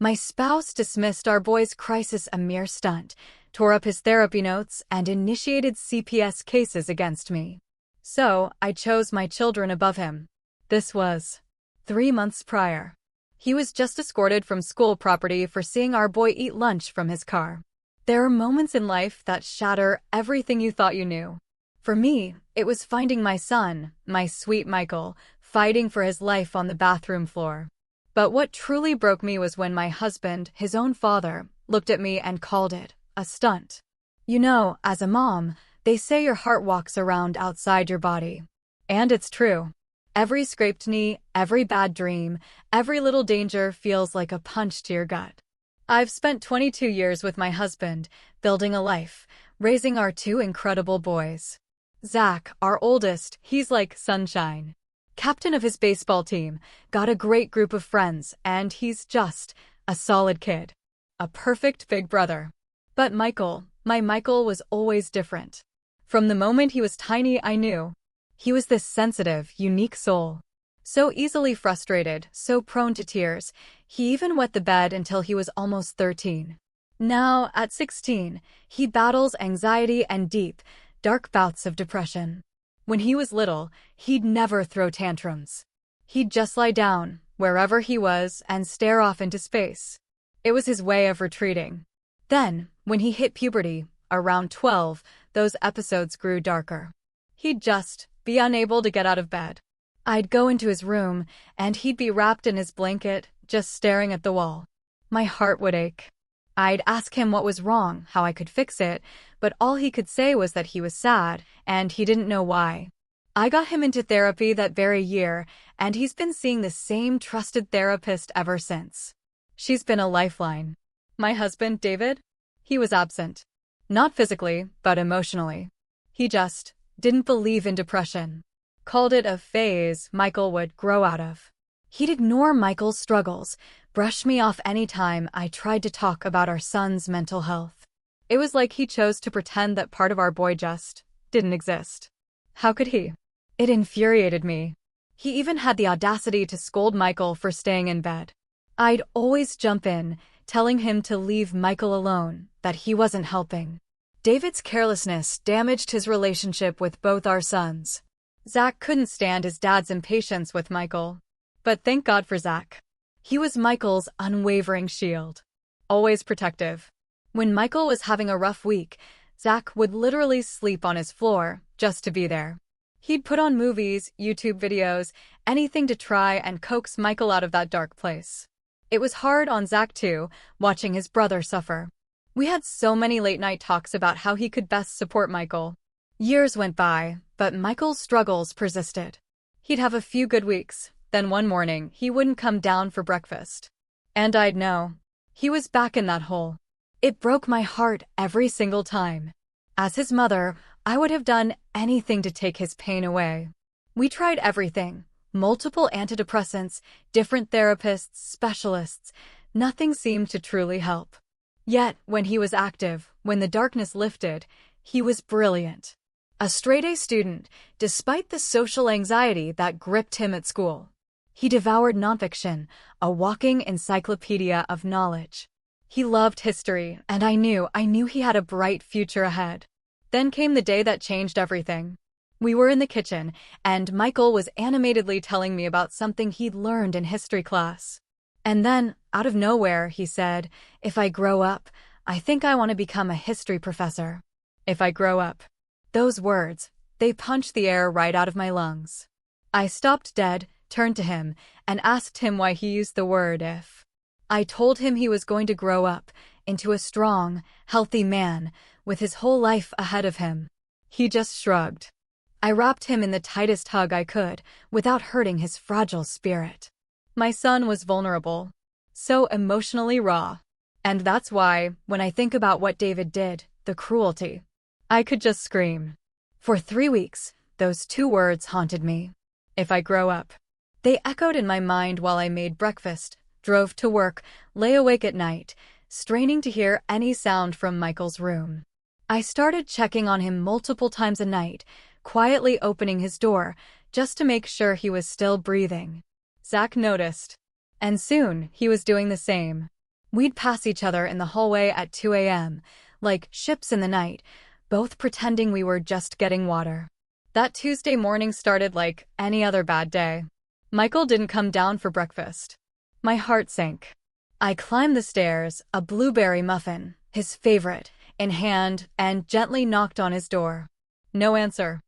My spouse dismissed our boy's crisis a mere stunt, tore up his therapy notes, and initiated CPS cases against me. So, I chose my children above him. This was 3 months prior. He was just escorted from school property for seeing our boy eat lunch from his car. There are moments in life that shatter everything you thought you knew. For me, it was finding my son, my sweet Michael, fighting for his life on the bathroom floor. But what truly broke me was when my husband, his own father, looked at me and called it a stunt. You know, as a mom, they say your heart walks around outside your body. And it's true. Every scraped knee, every bad dream, every little danger feels like a punch to your gut. I've spent 22 years with my husband, building a life, raising our two incredible boys. Zach, our oldest, he's like sunshine. Captain of his baseball team, got a great group of friends, and he's just a solid kid. A perfect big brother. But Michael, my Michael was always different. From the moment he was tiny, I knew. He was this sensitive, unique soul. So easily frustrated, so prone to tears, he even wet the bed until he was almost 13. Now, at 16, he battles anxiety and deep, dark bouts of depression. When he was little, he'd never throw tantrums. He'd just lie down, wherever he was, and stare off into space. It was his way of retreating. Then, when he hit puberty, around 12, those episodes grew darker. He'd just be unable to get out of bed. I'd go into his room, and he'd be wrapped in his blanket, just staring at the wall. My heart would ache. I'd ask him what was wrong, how I could fix it, but all he could say was that he was sad, and he didn't know why. I got him into therapy that very year, and he's been seeing the same trusted therapist ever since. She's been a lifeline. My husband, David? He was absent. Not physically, but emotionally. He just didn't believe in depression. Called it a phase Michael would grow out of. He'd ignore Michael's struggles, brush me off any time I tried to talk about our son's mental health. It was like he chose to pretend that part of our boy just didn't exist. How could he? It infuriated me. He even had the audacity to scold Michael for staying in bed. I'd always jump in, telling him to leave Michael alone, that he wasn't helping. David's carelessness damaged his relationship with both our sons. Zach couldn't stand his dad's impatience with Michael. But thank God for Zach. He was Michael's unwavering shield. Always protective. When Michael was having a rough week, Zach would literally sleep on his floor, just to be there. He'd put on movies, YouTube videos, anything to try and coax Michael out of that dark place. It was hard on Zach too, watching his brother suffer. We had so many late-night talks about how he could best support Michael. Years went by, but Michael's struggles persisted. He'd have a few good weeks, then one morning he wouldn't come down for breakfast. And I'd know. He was back in that hole. It broke my heart every single time. As his mother, I would have done anything to take his pain away. We tried everything. Multiple antidepressants, different therapists, specialists. Nothing seemed to truly help. Yet, when he was active, when the darkness lifted, he was brilliant. A straight-A student, despite the social anxiety that gripped him at school. He devoured nonfiction, a walking encyclopedia of knowledge. He loved history, and I knew he had a bright future ahead. Then came the day that changed everything. We were in the kitchen, and Michael was animatedly telling me about something he'd learned in history class. And then, out of nowhere, he said, "If I grow up, I think I want to become a history professor." If I grow up. Those words, they punched the air right out of my lungs. I stopped dead, turned to him, and asked him why he used the word if. I told him he was going to grow up into a strong, healthy man with his whole life ahead of him. He just shrugged. I wrapped him in the tightest hug I could without hurting his fragile spirit. My son was vulnerable, so emotionally raw. And that's why, when I think about what David did, the cruelty, I could just scream. For 3 weeks, those 2 words haunted me. If I grow up. They echoed in my mind while I made breakfast, drove to work, lay awake at night, straining to hear any sound from Michael's room. I started checking on him multiple times a night, quietly opening his door, just to make sure he was still breathing. Zach noticed. And soon, he was doing the same. We'd pass each other in the hallway at 2 a.m., like ships in the night, both pretending we were just getting water. That Tuesday morning started like any other bad day. Michael didn't come down for breakfast. My heart sank. I climbed the stairs, a blueberry muffin, his favorite, in hand, and gently knocked on his door. No answer.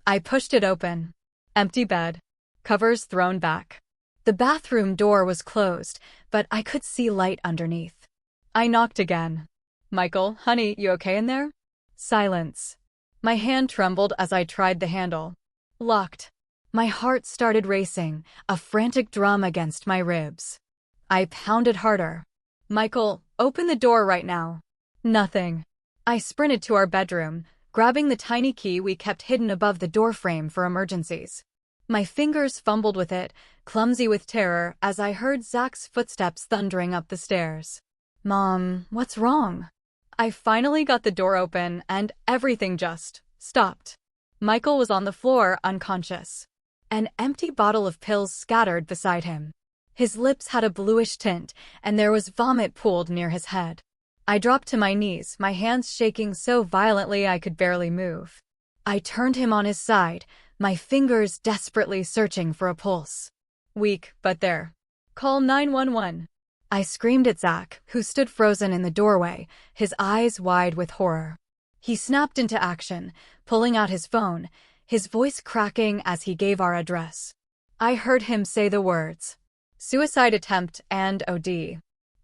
I pushed it open. Empty bed. Covers thrown back. The bathroom door was closed, but I could see light underneath. I knocked again. Michael, honey, you okay in there? Silence. My hand trembled as I tried the handle. Locked. My heart started racing, a frantic drum against my ribs. I pounded harder. Michael, open the door right now. Nothing. I sprinted to our bedroom, grabbing the tiny key we kept hidden above the doorframe for emergencies. My fingers fumbled with it, clumsy with terror, as I heard Zach's footsteps thundering up the stairs. Mom, what's wrong? I finally got the door open, and everything just stopped. Michael was on the floor, unconscious. An empty bottle of pills scattered beside him. His lips had a bluish tint, and there was vomit pooled near his head. I dropped to my knees, my hands shaking so violently I could barely move. I turned him on his side, my fingers desperately searching for a pulse. Weak, but there. Call 911. I screamed at Zach, who stood frozen in the doorway, his eyes wide with horror. He snapped into action, pulling out his phone, his voice cracking as he gave our address. I heard him say the words, suicide attempt and OD.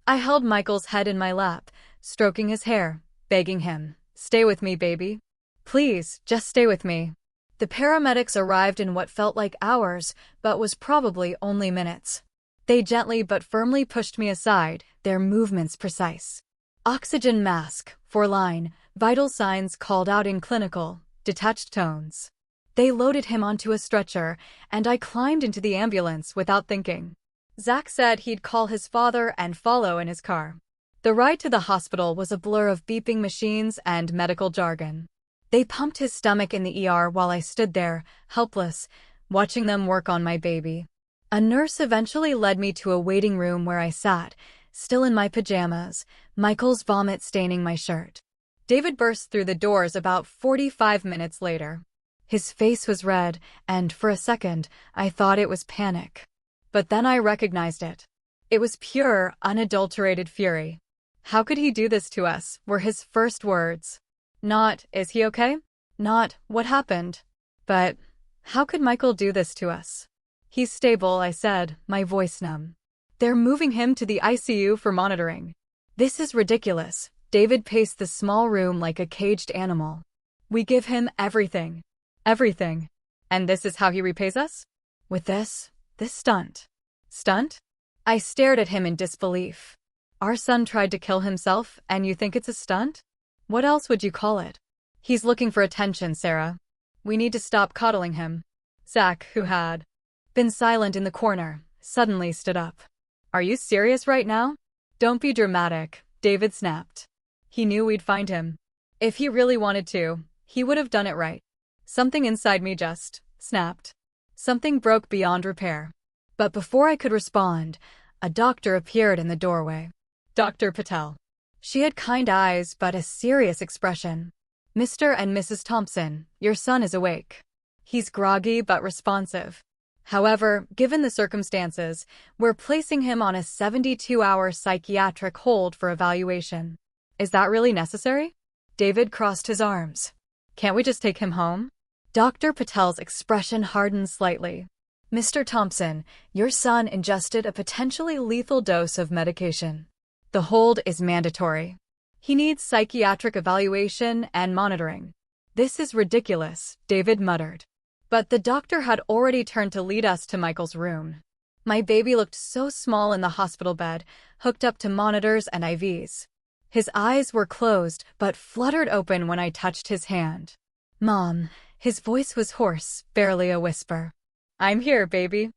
I held Michael's head in my lap, stroking his hair, begging him, stay with me, baby. Please, just stay with me. The paramedics arrived in what felt like hours, but was probably only minutes. They gently but firmly pushed me aside, their movements precise. Oxygen mask, for line, vital signs called out in clinical, detached tones. They loaded him onto a stretcher, and I climbed into the ambulance without thinking. Zach said he'd call his father and follow in his car. The ride to the hospital was a blur of beeping machines and medical jargon. They pumped his stomach in the ER while I stood there, helpless, watching them work on my baby. A nurse eventually led me to a waiting room where I sat, still in my pajamas, Michael's vomit staining my shirt. David burst through the doors about 45 minutes later. His face was red, and for a second, I thought it was panic. But then I recognized it. It was pure, unadulterated fury. How could he do this to us, were his first words. Not, is he okay? Not, what happened? But, how could Michael do this to us? He's stable, I said, my voice numb. They're moving him to the ICU for monitoring. This is ridiculous. David paced the small room like a caged animal. We give him everything. Everything. And this is how he repays us? With this stunt. Stunt? I stared at him in disbelief. Our son tried to kill himself, and you think it's a stunt? What else would you call it? He's looking for attention, Sarah. We need to stop coddling him. Zach, who had been silent in the corner, suddenly stood up. Are you serious right now? Don't be dramatic, David snapped. He knew we'd find him. If he really wanted to, he would have done it right. Something inside me just snapped. Something broke beyond repair. But before I could respond, a doctor appeared in the doorway. Dr. Patel. She had kind eyes but a serious expression. Mr. and Mrs. Thompson, your son is awake. He's groggy but responsive. However, given the circumstances, we're placing him on a 72-hour psychiatric hold for evaluation. Is that really necessary? David crossed his arms. Can't we just take him home? Dr. Patel's expression hardened slightly. Mr. Thompson, your son ingested a potentially lethal dose of medication. The hold is mandatory. He needs psychiatric evaluation and monitoring. This is ridiculous, David muttered. But the doctor had already turned to lead us to Michael's room. My baby looked so small in the hospital bed, hooked up to monitors and IVs. His eyes were closed, but fluttered open when I touched his hand. Mom, his voice was hoarse, barely a whisper. I'm here, baby.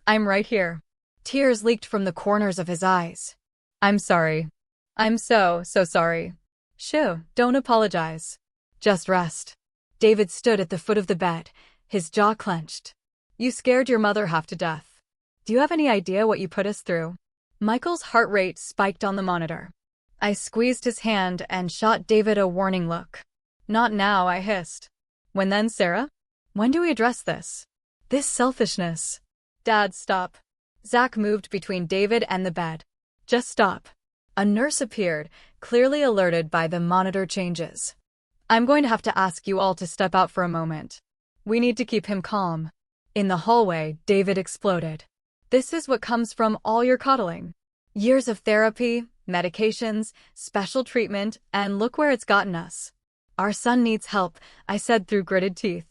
I'm right here. Tears leaked from the corners of his eyes. I'm sorry. I'm so sorry. Shoo, don't apologize. Just rest. David stood at the foot of the bed, his jaw clenched. You scared your mother half to death. Do you have any idea what you put us through? Michael's heart rate spiked on the monitor. I squeezed his hand and shot David a warning look. Not now, I hissed. When then, Sarah? When do we address this? This selfishness. Dad, stop. Zach moved between David and the bed. Just stop. A nurse appeared, clearly alerted by the monitor changes. I'm going to have to ask you all to step out for a moment. We need to keep him calm. In the hallway, David exploded. This is what comes from all your coddling. Years of therapy, medications, special treatment, and look where it's gotten us. Our son needs help, I said through gritted teeth.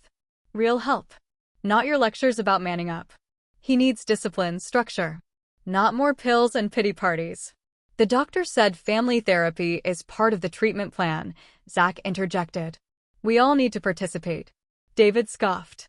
Real help. Not your lectures about manning up. He needs discipline, structure. Not more pills and pity parties. The doctor said family therapy is part of the treatment plan, Zach interjected. We all need to participate. David scoffed.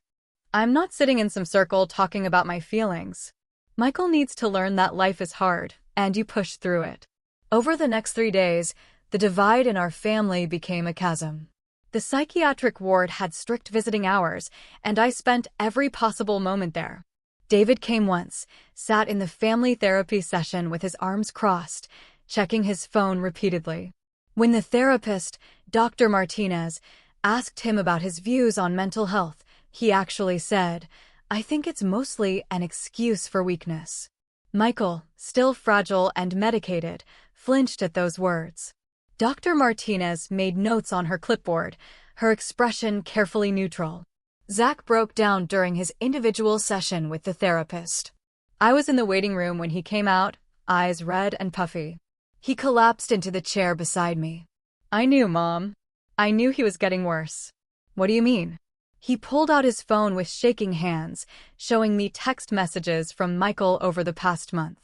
I'm not sitting in some circle talking about my feelings. Michael needs to learn that life is hard, and you push through it. Over the next 3 days, the divide in our family became a chasm. The psychiatric ward had strict visiting hours, and I spent every possible moment there. David came once, sat in the family therapy session with his arms crossed, checking his phone repeatedly. When the therapist, Dr. Martinez, asked him about his views on mental health, he actually said, I think it's mostly an excuse for weakness. Michael, still fragile and medicated, flinched at those words. Dr. Martinez made notes on her clipboard, her expression carefully neutral. Zach broke down during his individual session with the therapist. I was in the waiting room when he came out, eyes red and puffy. He collapsed into the chair beside me. I knew, Mom. I knew he was getting worse. What do you mean? He pulled out his phone with shaking hands, showing me text messages from Michael over the past month.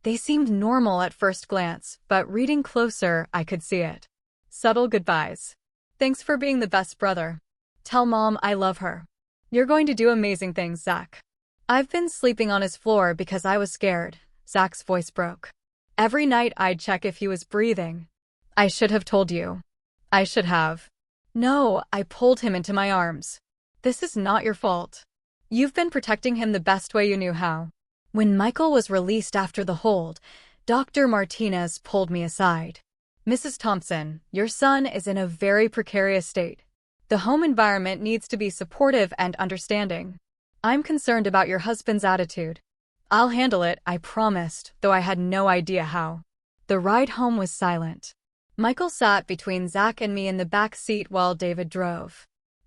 They seemed normal at first glance, but reading closer, I could see it. Subtle goodbyes. Thanks for being the best brother. Tell Mom I love her. You're going to do amazing things, Zach. I've been sleeping on his floor because I was scared. Zach's voice broke. Every night I'd check if he was breathing. I should have told you. I should have. No, I pulled him into my arms. This is not your fault. You've been protecting him the best way you knew how. When Michael was released after the hold, Dr. Martinez pulled me aside. Mrs. Thompson, your son is in a very precarious state. The home environment needs to be supportive and understanding. I'm concerned about your husband's attitude. I'll handle it, I promised, though I had no idea how. The ride home was silent. Michael sat between Zach and me in the back seat while David drove.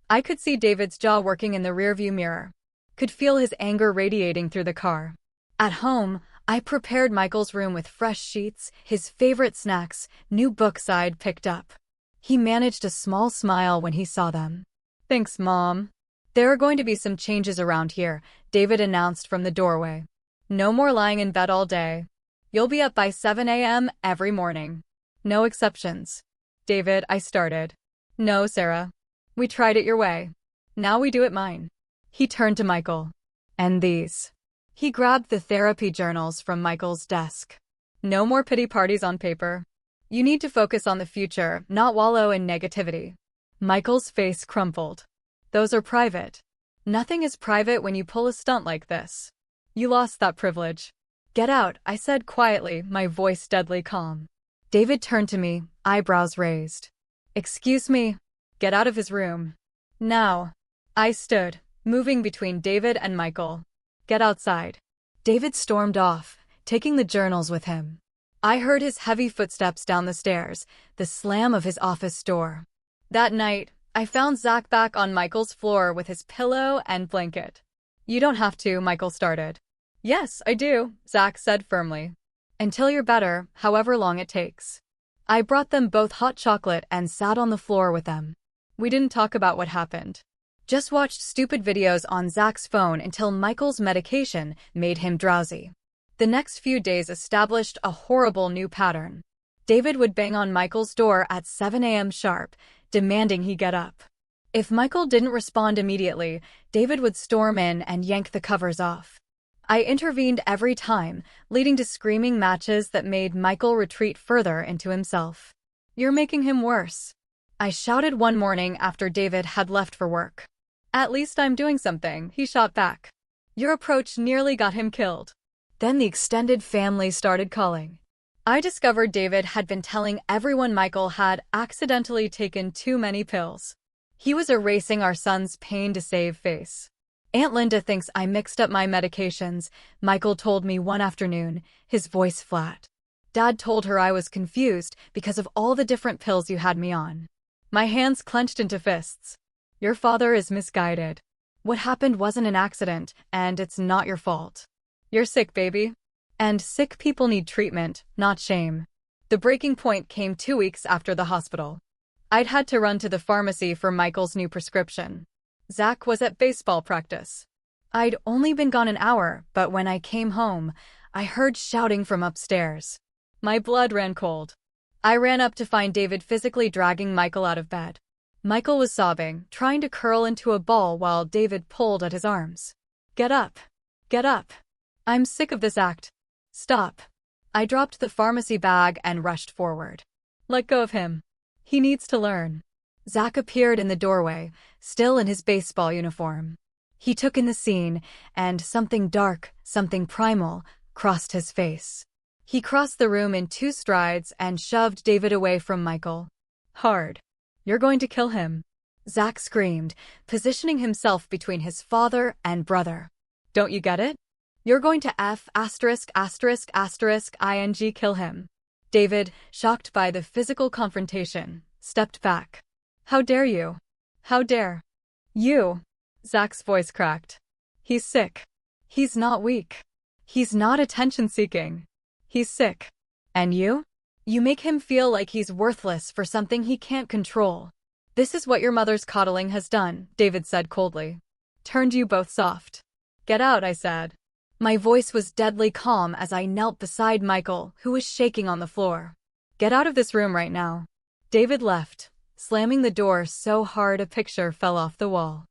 I could see David's jaw working in the rearview mirror. Could feel his anger radiating through the car. At home, I prepared Michael's room with fresh sheets, his favorite snacks, new books I'd picked up. He managed a small smile when he saw them. Thanks, Mom. There are going to be some changes around here, David announced from the doorway. No more lying in bed all day. You'll be up by 7 a.m. every morning. No exceptions. David, I started. No, Sarah. We tried it your way. Now we do it mine. He turned to Michael. And these. He grabbed the therapy journals from Michael's desk. No more pity parties on paper. You need to focus on the future, not wallow in negativity. Michael's face crumpled. Those are private. Nothing is private when you pull a stunt like this. You lost that privilege. Get out, I said quietly, my voice deadly calm. David turned to me, eyebrows raised. Excuse me. Get out of his room. Now. I stood, moving between David and Michael. Get outside. David stormed off, taking the journals with him. I heard his heavy footsteps down the stairs, the slam of his office door. That night, I found Zach back on Michael's floor with his pillow and blanket. You don't have to, Michael started. Yes, I do, Zach said firmly. Until you're better, however long it takes. I brought them both hot chocolate and sat on the floor with them. We didn't talk about what happened. Just watched stupid videos on Zach's phone until Michael's medication made him drowsy. The next few days established a horrible new pattern. David would bang on Michael's door at 7 a.m. sharp, demanding he get up. If Michael didn't respond immediately, David would storm in and yank the covers off. I intervened every time, leading to screaming matches that made Michael retreat further into himself. You're making him worse. I shouted one morning after David had left for work. At least I'm doing something, he shot back. Your approach nearly got him killed. Then the extended family started calling. I discovered David had been telling everyone Michael had accidentally taken too many pills. He was erasing our son's pain-to-save face. Aunt Linda thinks I mixed up my medications, Michael told me one afternoon, his voice flat. Dad told her I was confused because of all the different pills you had me on. My hands clenched into fists. Your father is misguided. What happened wasn't an accident, and it's not your fault. You're sick, baby. And sick people need treatment, not shame. The breaking point came 2 weeks after the hospital. I'd had to run to the pharmacy for Michael's new prescription. Zach was at baseball practice. I'd only been gone an hour, but when I came home, I heard shouting from upstairs. My blood ran cold. I ran up to find David physically dragging Michael out of bed. Michael was sobbing, trying to curl into a ball while David pulled at his arms. Get up. Get up. I'm sick of this act. Stop. I dropped the pharmacy bag and rushed forward. Let go of him. He needs to learn. Zach appeared in the doorway, still in his baseball uniform. He took in the scene, and something dark, something primal, crossed his face. He crossed the room in 2 strides and shoved David away from Michael. Hard. You're going to kill him. Zach screamed, positioning himself between his father and brother. Don't you get it? You're going to *****ing kill him. David, shocked by the physical confrontation, stepped back. How dare you? How dare you? Zach's voice cracked. He's sick. He's not weak. He's not attention-seeking. He's sick. And you? You make him feel like he's worthless for something he can't control. This is what your mother's coddling has done, David said coldly. Turned you both soft. Get out, I said. My voice was deadly calm as I knelt beside Michael, who was shaking on the floor. Get out of this room right now. David left, slamming the door so hard a picture fell off the wall.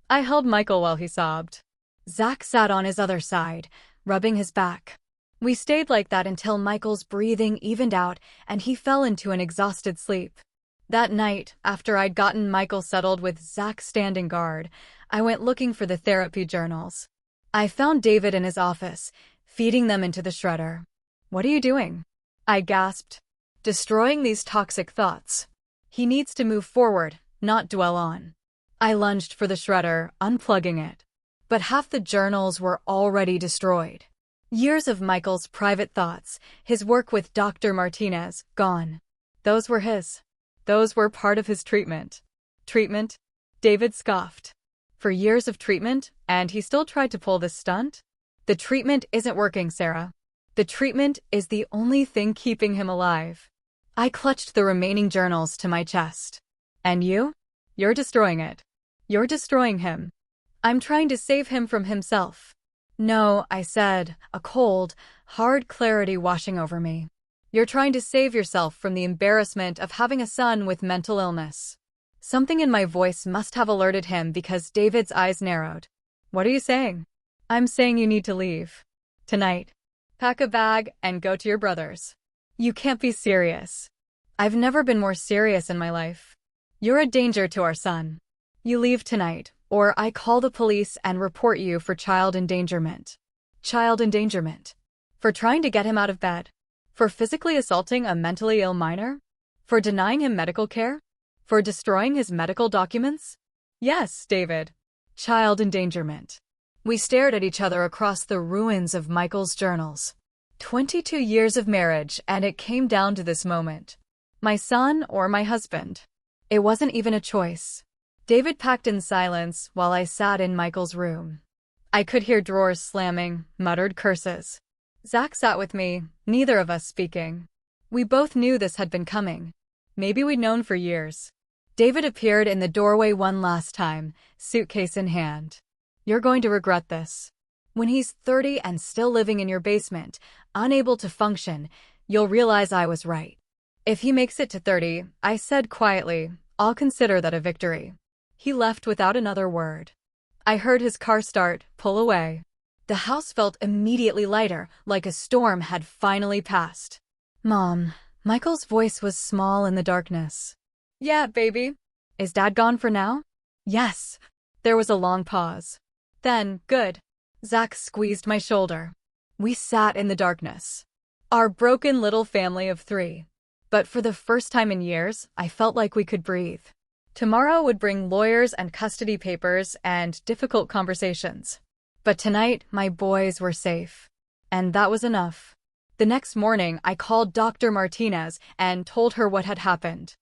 I held Michael while he sobbed. Zach sat on his other side, rubbing his back. We stayed like that until Michael's breathing evened out and he fell into an exhausted sleep. That night, after I'd gotten Michael settled with Zach standing guard, I went looking for the therapy journals. I found David in his office, feeding them into the shredder. What are you doing? I gasped. Destroying these toxic thoughts. He needs to move forward, not dwell on. I lunged for the shredder, unplugging it. But half the journals were already destroyed. Years of Michael's private thoughts, his work with Dr. Martinez, gone. Those were his. Those were part of his treatment. Treatment? David scoffed. For years of treatment, and he still tried to pull this stunt? The treatment isn't working, Sarah. The treatment is the only thing keeping him alive. I clutched the remaining journals to my chest. And you? You're destroying it. You're destroying him. I'm trying to save him from himself. No, I said, a cold, hard clarity washing over me. You're trying to save yourself from the embarrassment of having a son with mental illness. Something in my voice must have alerted him because David's eyes narrowed. What are you saying? I'm saying you need to leave. Tonight. Pack a bag and go to your brother's. You can't be serious. I've never been more serious in my life. You're a danger to our son. You leave tonight, or I call the police and report you for child endangerment. Child endangerment. For trying to get him out of bed. For physically assaulting a mentally ill minor? For denying him medical care? For destroying his medical documents? Yes, David. Child endangerment. We stared at each other across the ruins of Michael's journals. 22 years of marriage, and it came down to this moment. My son or my husband. It wasn't even a choice. David packed in silence while I sat in Michael's room. I could hear drawers slamming, muttered curses. Zach sat with me, neither of us speaking. We both knew this had been coming. Maybe we'd known for years. David appeared in the doorway one last time, suitcase in hand. You're going to regret this. When he's 30 and still living in your basement, unable to function, you'll realize I was right. If he makes it to 30, I said quietly, I'll consider that a victory. He left without another word. I heard his car start, pull away. The house felt immediately lighter, like a storm had finally passed. Mom. Michael's voice was small in the darkness. Yeah, baby. Is Dad gone for now? Yes. There was a long pause. Then, good. Zach squeezed my shoulder. We sat in the darkness. Our broken little family of 3. But for the first time in years, I felt like we could breathe. Tomorrow would bring lawyers and custody papers and difficult conversations. But tonight, my boys were safe. And that was enough. The next morning, I called Dr. Martinez and told her what had happened.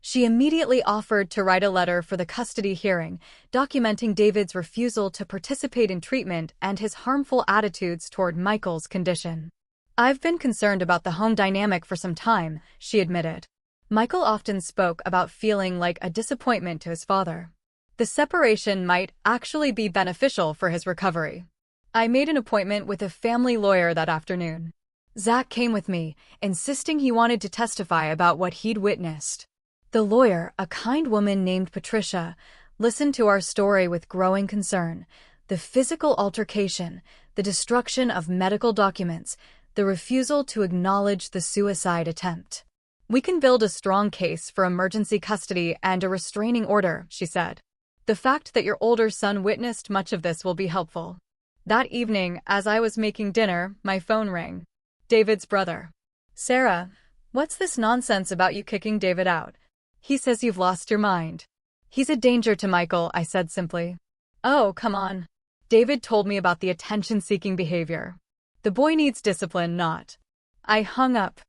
She immediately offered to write a letter for the custody hearing, documenting David's refusal to participate in treatment and his harmful attitudes toward Michael's condition. "I've been concerned about the home dynamic for some time," she admitted. Michael often spoke about feeling like a disappointment to his father. The separation might actually be beneficial for his recovery. I made an appointment with a family lawyer that afternoon. Zach came with me, insisting he wanted to testify about what he'd witnessed. The lawyer, a kind woman named Patricia, listened to our story with growing concern. The physical altercation, the destruction of medical documents, the refusal to acknowledge the suicide attempt. "We can build a strong case for emergency custody and a restraining order," she said. "The fact that your older son witnessed much of this will be helpful." That evening, as I was making dinner, my phone rang. David's brother. "Sarah, what's this nonsense about you kicking David out? He says you've lost your mind." "He's a danger to Michael," I said simply. "Oh, come on." David told me about the attention-seeking behavior. "The boy needs discipline, not." I hung up.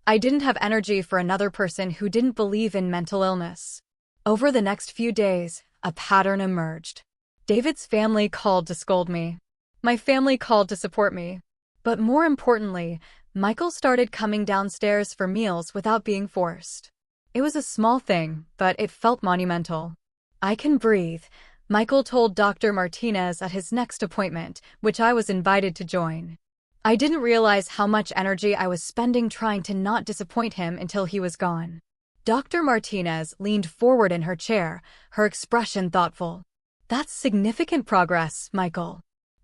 I didn't have energy for another person who didn't believe in mental illness. Over the next few days, a pattern emerged. David's family called to scold me. My family called to support me. But more importantly, Michael started coming downstairs for meals without being forced. It was a small thing, but it felt monumental. "I can breathe," Michael told Dr. Martinez at his next appointment, which I was invited to join. I didn't realize how much energy I was spending trying to not disappoint him until he was gone. Dr. Martinez leaned forward in her chair, her expression thoughtful. "That's significant progress, Michael.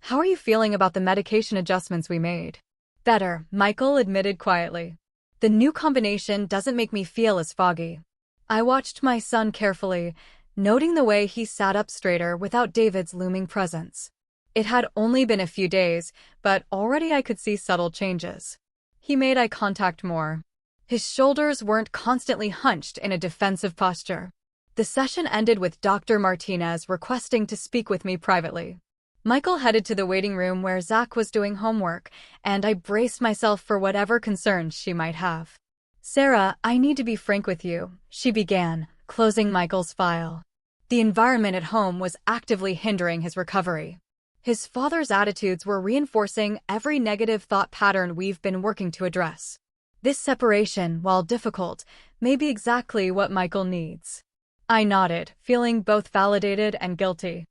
How are you feeling about the medication adjustments we made?" "Better," Michael admitted quietly. "The new combination doesn't make me feel as foggy." I watched my son carefully, noting the way he sat up straighter without David's looming presence. It had only been a few days, but already I could see subtle changes. He made eye contact more. His shoulders weren't constantly hunched in a defensive posture. The session ended with Dr. Martinez requesting to speak with me privately. Michael headed to the waiting room where Zach was doing homework, and I braced myself for whatever concerns she might have. "Sarah, I need to be frank with you," she began, closing Michael's file. The environment at home was actively hindering his recovery. His father's attitudes were reinforcing every negative thought pattern we've been working to address. This separation, while difficult, may be exactly what Michael needs. I nodded, feeling both validated and guilty.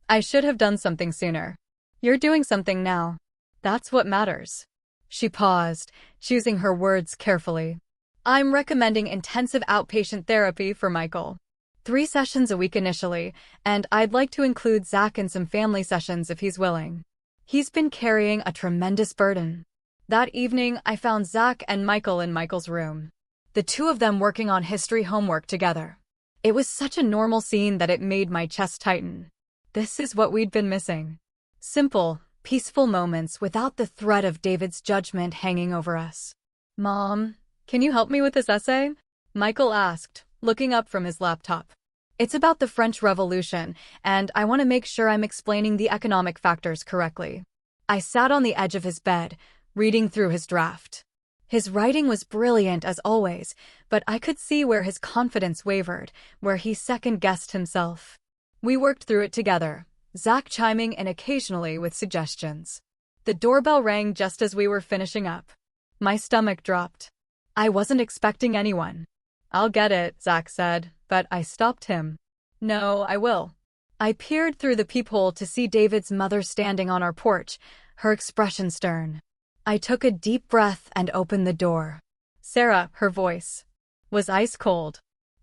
"I should have done something sooner." "You're doing something now. That's what matters." She paused, choosing her words carefully. "I'm recommending intensive outpatient therapy for Michael. 3 sessions a week initially, and I'd like to include Zach in some family sessions if he's willing. He's been carrying a tremendous burden." That evening, I found Zach and Michael in Michael's room. The two of them working on history homework together. It was such a normal scene that it made my chest tighten. This is what we'd been missing. Simple, peaceful moments without the threat of David's judgment hanging over us. "Mom, can you help me with this essay?" Michael asked, looking up from his laptop. "It's about the French Revolution, and I want to make sure I'm explaining the economic factors correctly." I sat on the edge of his bed, reading through his draft. His writing was brilliant as always, but I could see where his confidence wavered, where he second-guessed himself. We worked through it together, Zach chiming in occasionally with suggestions. The doorbell rang just as we were finishing up. My stomach dropped. I wasn't expecting anyone. "I'll get it," Zach said, but I stopped him. "No, I will." I peered through the peephole to see David's mother standing on our porch, her expression stern. I took a deep breath and opened the door. Sarah, her voice, was ice cold.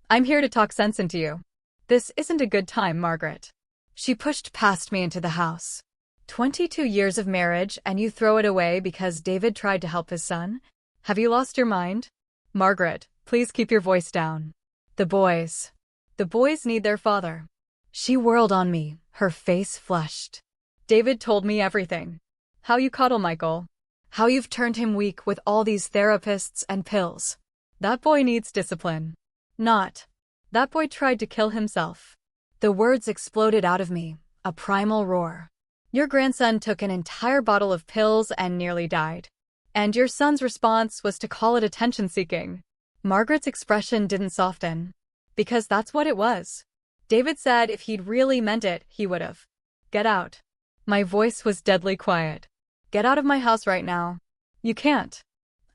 "I'm here to talk sense into you." "This isn't a good time, Margaret." She pushed past me into the house. 22 years of marriage and you throw it away because David tried to help his son? Have you lost your mind? "Margaret, please keep your voice down. The boys need their father." She whirled on me, her face flushed. "David told me everything. How you coddle Michael. How you've turned him weak with all these therapists and pills. That boy needs discipline. Not. That boy tried to kill himself. The words exploded out of me, a primal roar. Your grandson took an entire bottle of pills and nearly died. And your son's response was to call it attention-seeking. Margaret's expression didn't soften. Because that's what it was. David said if he'd really meant it, he would've. Get out. My voice was deadly quiet. Get out of my house right now. You can't.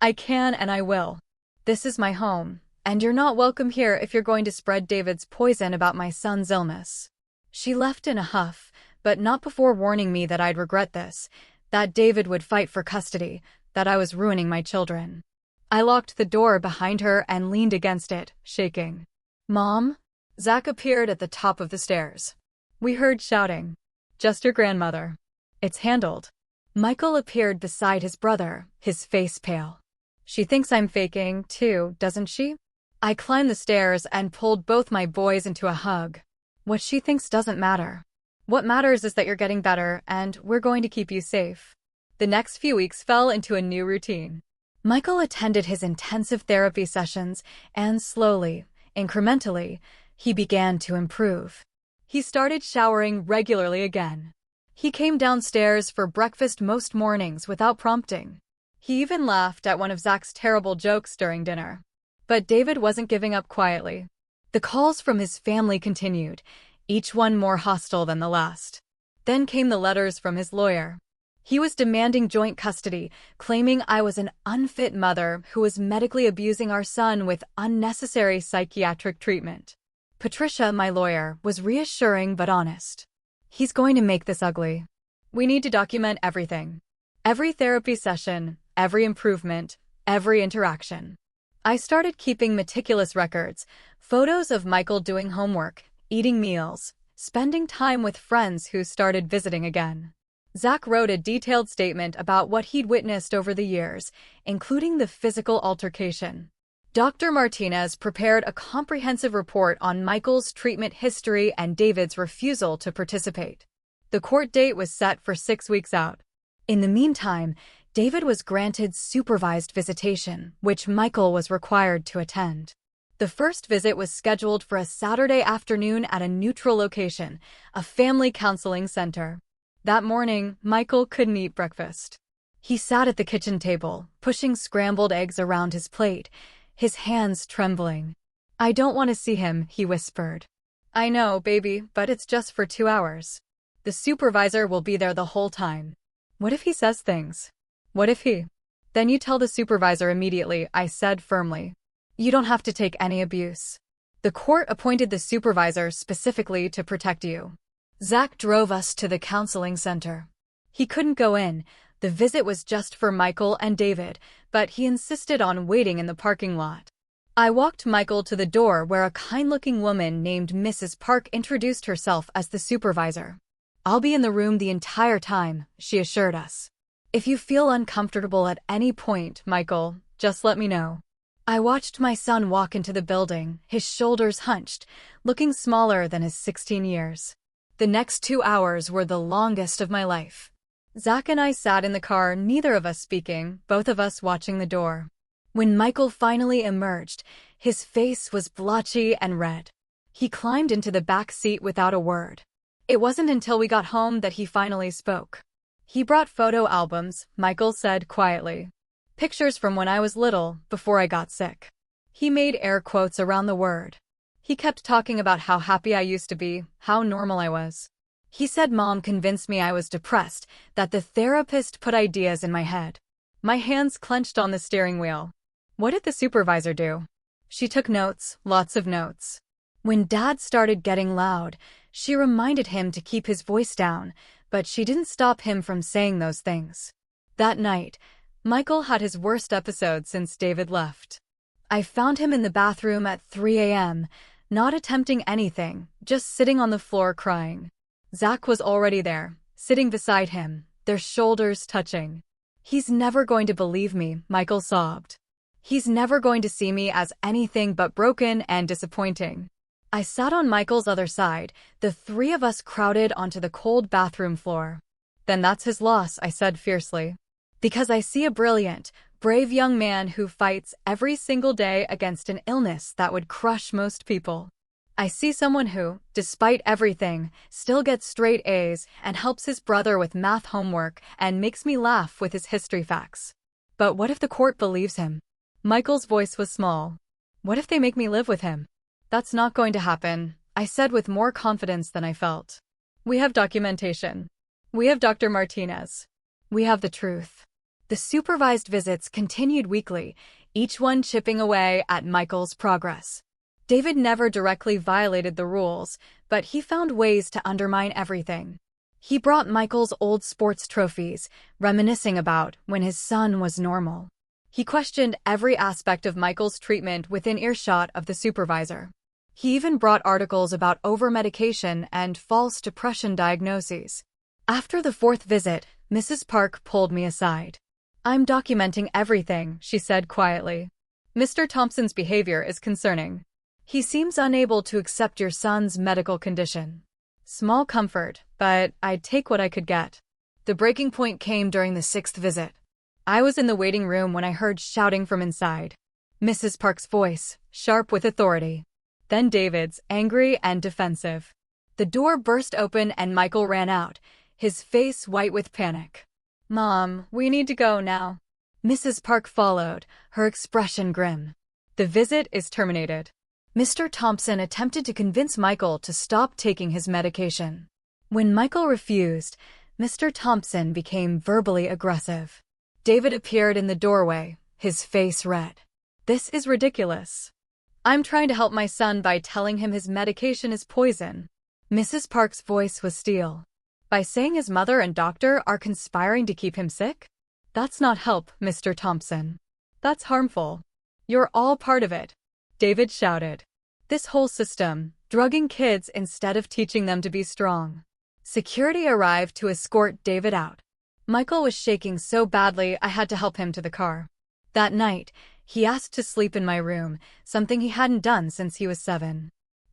I can and I will. This is my home, and you're not welcome here if you're going to spread David's poison about my son's illness. She left in a huff, but not before warning me that I'd regret this, that David would fight for custody, that I was ruining my children. I locked the door behind her and leaned against it, shaking. Mom? Zach appeared at the top of the stairs. We heard shouting. Just your grandmother. It's handled. Michael appeared beside his brother, his face pale. She thinks I'm faking, too, doesn't she? I climbed the stairs and pulled both my boys into a hug. What she thinks doesn't matter. What matters is that you're getting better, and we're going to keep you safe. The next few weeks fell into a new routine. Michael attended his intensive therapy sessions, and slowly, incrementally, he began to improve. He started showering regularly again. He came downstairs for breakfast most mornings without prompting. He even laughed at one of Zach's terrible jokes during dinner. But David wasn't giving up quietly. The calls from his family continued, each one more hostile than the last. Then came the letters from his lawyer. He was demanding joint custody, claiming I was an unfit mother who was medically abusing our son with unnecessary psychiatric treatment. Patricia, my lawyer, was reassuring but honest. He's going to make this ugly. We need to document everything. Every therapy session, every improvement, every interaction. I started keeping meticulous records, photos of Michael doing homework, eating meals, spending time with friends who started visiting again. Zach wrote a detailed statement about what he'd witnessed over the years, including the physical altercation. Dr. Martinez prepared a comprehensive report on Michael's treatment history and David's refusal to participate. The court date was set for 6 weeks out. In the meantime, David was granted supervised visitation, which Michael was required to attend. The first visit was scheduled for a Saturday afternoon at a neutral location, a family counseling center. That morning, Michael couldn't eat breakfast. He sat at the kitchen table, pushing scrambled eggs around his plate, his hands trembling. I don't want to see him, he whispered. I know, baby, but it's just for 2 hours. The supervisor will be there the whole time. What if he says things? What if he? Then you tell the supervisor immediately, I said firmly. You don't have to take any abuse. The court appointed the supervisor specifically to protect you. Zach drove us to the counseling center. He couldn't go in. The visit was just for Michael and David, but he insisted on waiting in the parking lot. I walked Michael to the door where a kind-looking woman named Mrs. Park introduced herself as the supervisor. I'll be in the room the entire time, she assured us. If you feel uncomfortable at any point, Michael, just let me know. I watched my son walk into the building, his shoulders hunched, looking smaller than his 16 years. The next 2 hours were the longest of my life. Zach and I sat in the car, neither of us speaking, both of us watching the door. When Michael finally emerged, his face was blotchy and red. He climbed into the back seat without a word. It wasn't until we got home that he finally spoke. He brought photo albums, Michael said quietly. Pictures from when I was little, before I got sick. He made air quotes around the word. He kept talking about how happy I used to be, how normal I was. He said Mom convinced me I was depressed, that the therapist put ideas in my head. My hands clenched on the steering wheel. What did the supervisor do? She took notes, lots of notes. When Dad started getting loud, she reminded him to keep his voice down, but she didn't stop him from saying those things. That night, Michael had his worst episode since David left. I found him in the bathroom at 3 a.m., not attempting anything, just sitting on the floor crying. Zach was already there, sitting beside him, their shoulders touching. He's never going to believe me, Michael sobbed. He's never going to see me as anything but broken and disappointing. I sat on Michael's other side, the 3 of us crowded onto the cold bathroom floor. Then that's his loss, I said fiercely. Because I see a brilliant, brave young man who fights every single day against an illness that would crush most people. I see someone who, despite everything, still gets straight A's and helps his brother with math homework and makes me laugh with his history facts. But what if the court believes him? Michael's voice was small. What if they make me live with him? That's not going to happen, I said with more confidence than I felt. We have documentation. We have Dr. Martinez. We have the truth. The supervised visits continued weekly, each one chipping away at Michael's progress. David never directly violated the rules, but he found ways to undermine everything. He brought Michael's old sports trophies, reminiscing about when his son was normal. He questioned every aspect of Michael's treatment within earshot of the supervisor. He even brought articles about over-medication and false depression diagnoses. After the fourth visit, Mrs. Park pulled me aside. I'm documenting everything, she said quietly. Mr. Thompson's behavior is concerning. He seems unable to accept your son's medical condition. Small comfort, but I'd take what I could get. The breaking point came during the sixth visit. I was in the waiting room when I heard shouting from inside. Mrs. Park's voice, sharp with authority. Then David's, angry and defensive. The door burst open and Michael ran out, his face white with panic. Mom, we need to go now. Mrs. Park followed, her expression grim. The visit is terminated. Mr. Thompson attempted to convince Michael to stop taking his medication. When Michael refused, Mr. Thompson became verbally aggressive. David appeared in the doorway, his face red. This is ridiculous. I'm trying to help my son by telling him his medication is poison. Mrs. Park's voice was steel. By saying his mother and doctor are conspiring to keep him sick? That's not help, Mr. Thompson. That's harmful. You're all part of it. David shouted. This whole system, drugging kids instead of teaching them to be strong. Security arrived to escort David out. Michael was shaking so badly I had to help him to the car. That night, he asked to sleep in my room, something he hadn't done since he was 7.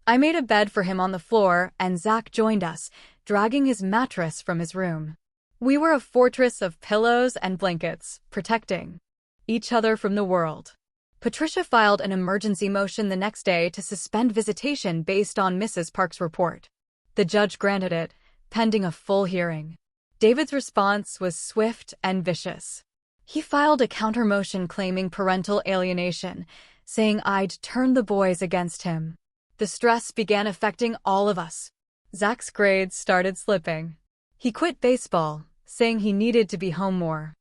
I made a bed for him on the floor, and Zach joined us, dragging his mattress from his room. We were a fortress of pillows and blankets, protecting each other from the world. Patricia filed an emergency motion the next day to suspend visitation based on Mrs. Park's report. The judge granted it, pending a full hearing. David's response was swift and vicious. He filed a counter-motion claiming parental alienation, saying I'd turn the boys against him. The stress began affecting all of us. Zach's grades started slipping. He quit baseball, saying he needed to be home more.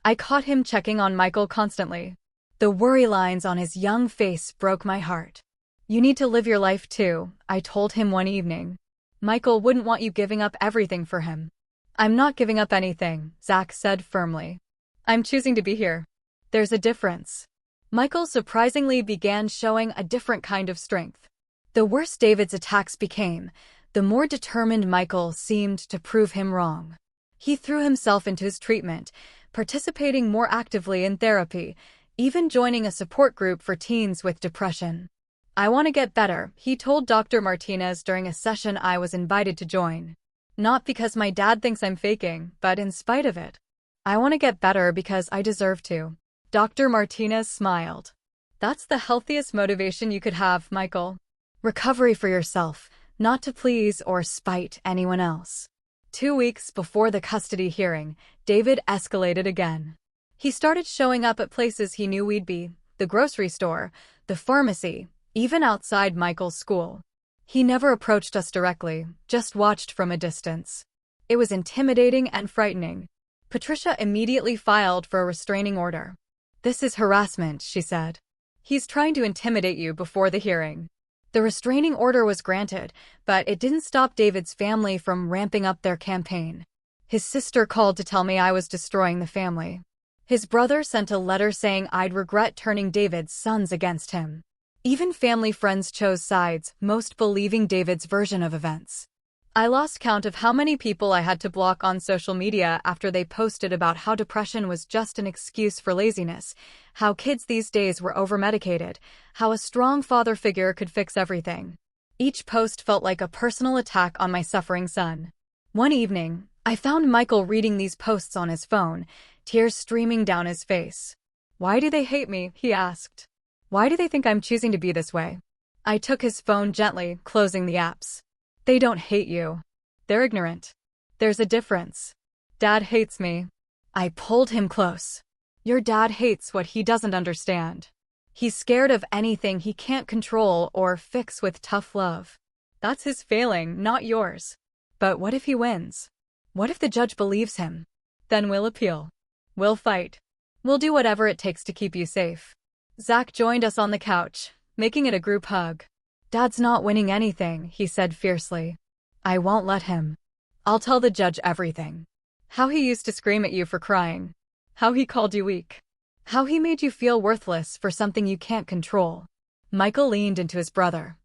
I caught him checking on Michael constantly. The worry lines on his young face broke my heart. You need to live your life too, I told him one evening. Michael wouldn't want you giving up everything for him. I'm not giving up anything, Zach said firmly. I'm choosing to be here. There's a difference. Michael surprisingly began showing a different kind of strength. The worse David's attacks became, the more determined Michael seemed to prove him wrong. He threw himself into his treatment, participating more actively in therapy, even joining a support group for teens with depression. I want to get better, he told Dr. Martinez during a session I was invited to join. Not because my dad thinks I'm faking, but in spite of it. I want to get better because I deserve to. Dr. Martinez smiled. That's the healthiest motivation you could have, Michael. Recovery for yourself, not to please or spite anyone else. 2 weeks before the custody hearing, David escalated again. He started showing up at places he knew we'd be, the grocery store, the pharmacy, even outside Michael's school. He never approached us directly, just watched from a distance. It was intimidating and frightening. Patricia immediately filed for a restraining order. This is harassment, she said. He's trying to intimidate you before the hearing. The restraining order was granted, but it didn't stop David's family from ramping up their campaign. His sister called to tell me I was destroying the family. His brother sent a letter saying I'd regret turning David's sons against him. Even family friends chose sides, most believing David's version of events. I lost count of how many people I had to block on social media after they posted about how depression was just an excuse for laziness, how kids these days were overmedicated, how a strong father figure could fix everything. Each post felt like a personal attack on my suffering son. One evening, I found Michael reading these posts on his phone, tears streaming down his face. "Why do they hate me?" he asked. "Why do they think I'm choosing to be this way?" I took his phone gently, closing the apps. "They don't hate you. They're ignorant. There's a difference. Dad hates me." I pulled him close. "Your dad hates what he doesn't understand. He's scared of anything he can't control or fix with tough love. That's his failing, not yours. But what if he wins? What if the judge believes him? Then we'll appeal. We'll fight. We'll do whatever it takes to keep you safe." Zach joined us on the couch, making it a group hug. "Dad's not winning anything," he said fiercely. "I won't let him. I'll tell the judge everything. How he used to scream at you for crying. How he called you weak. How he made you feel worthless for something you can't control." Michael leaned into his brother.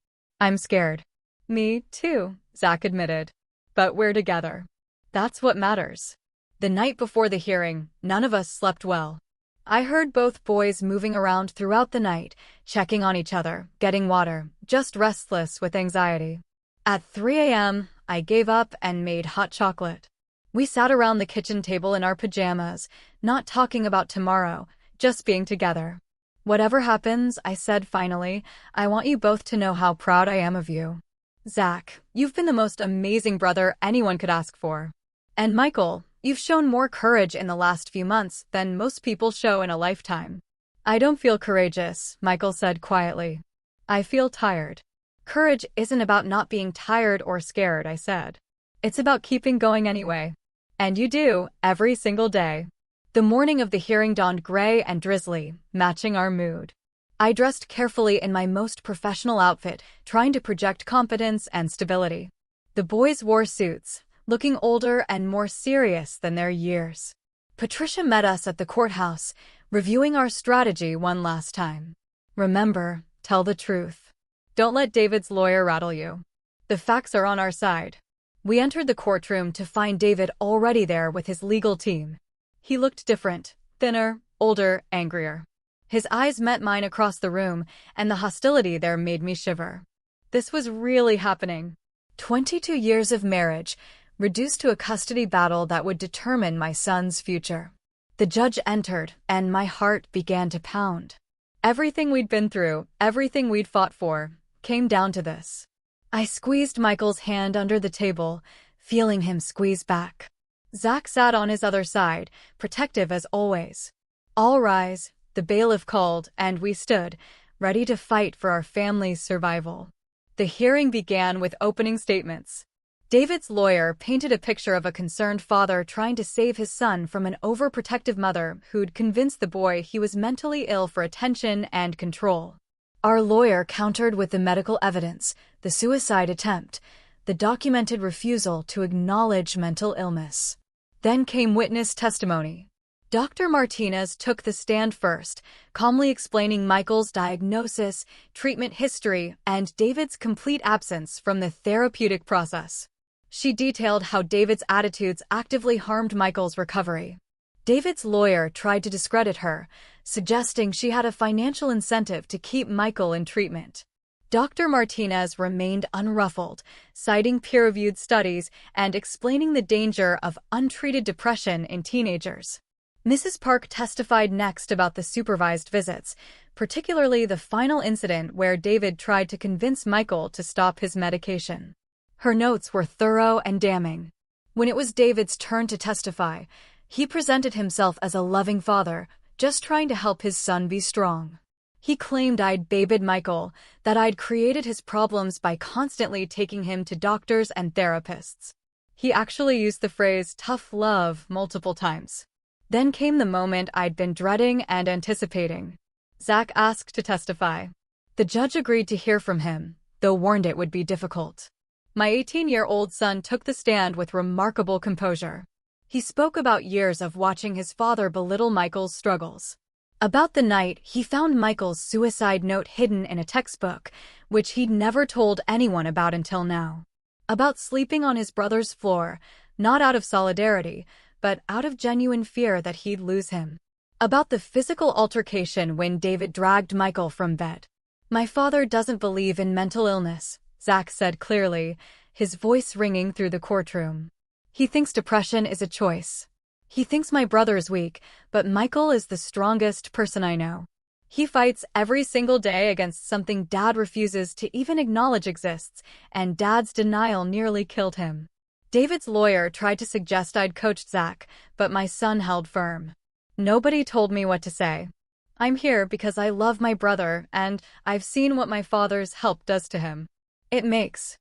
"I'm scared." "Me, too," Zach admitted. "But we're together. That's what matters." The night before the hearing, none of us slept well. I heard both boys moving around throughout the night, checking on each other, getting water, just restless with anxiety. At 3 a.m., I gave up and made hot chocolate. We sat around the kitchen table in our pajamas, not talking about tomorrow, just being together. "Whatever happens," I said finally, "I want you both to know how proud I am of you. Zach, you've been the most amazing brother anyone could ask for. And Michael, you've shown more courage in the last few months than most people show in a lifetime." "I don't feel courageous," Michael said quietly. "I feel tired." "Courage isn't about not being tired or scared," I said. "It's about keeping going anyway. And you do, every single day." The morning of the hearing dawned gray and drizzly, matching our mood. I dressed carefully in my most professional outfit, trying to project confidence and stability. The boys wore suits, looking older and more serious than their years. Patricia met us at the courthouse, reviewing our strategy one last time. "Remember, tell the truth. Don't let David's lawyer rattle you. The facts are on our side." We entered the courtroom to find David already there with his legal team. He looked different, thinner, older, angrier. His eyes met mine across the room, and the hostility there made me shiver. This was really happening. 22 years of marriage, reduced to a custody battle that would determine my son's future. The judge entered, and my heart began to pound. Everything we'd been through, everything we'd fought for, came down to this. I squeezed Michael's hand under the table, feeling him squeeze back. Zach sat on his other side, protective as always. "All rise," the bailiff called, and we stood, ready to fight for our family's survival. The hearing began with opening statements. David's lawyer painted a picture of a concerned father trying to save his son from an overprotective mother who'd convinced the boy he was mentally ill for attention and control. Our lawyer countered with the medical evidence, the suicide attempt, the documented refusal to acknowledge mental illness. Then came witness testimony. Dr. Martinez took the stand first, calmly explaining Michael's diagnosis, treatment history, and David's complete absence from the therapeutic process. She detailed how David's attitudes actively harmed Michael's recovery. David's lawyer tried to discredit her, suggesting she had a financial incentive to keep Michael in treatment. Dr. Martinez remained unruffled, citing peer-reviewed studies and explaining the danger of untreated depression in teenagers. Mrs. Park testified next about the supervised visits, particularly the final incident where David tried to convince Michael to stop his medication. Her notes were thorough and damning. When it was David's turn to testify, he presented himself as a loving father, just trying to help his son be strong. He claimed I'd babied Michael, that I'd created his problems by constantly taking him to doctors and therapists. He actually used the phrase tough love multiple times. Then came the moment I'd been dreading and anticipating. Zach asked to testify. The judge agreed to hear from him, though warned it would be difficult. My 18-year-old son took the stand with remarkable composure. He spoke about years of watching his father belittle Michael's struggles. About the night he found Michael's suicide note hidden in a textbook, which he'd never told anyone about until now. About sleeping on his brother's floor, not out of solidarity, but out of genuine fear that he'd lose him. About the physical altercation when David dragged Michael from bed. "My father doesn't believe in mental illness," Zach said clearly, his voice ringing through the courtroom. "He thinks depression is a choice. He thinks my brother is weak, but Michael is the strongest person I know. He fights every single day against something Dad refuses to even acknowledge exists, and Dad's denial nearly killed him. David's lawyer tried to suggest I'd coached Zach, but my son held firm. Nobody told me what to say. I'm here because I love my brother, and I've seen what my father's help does to him. It makes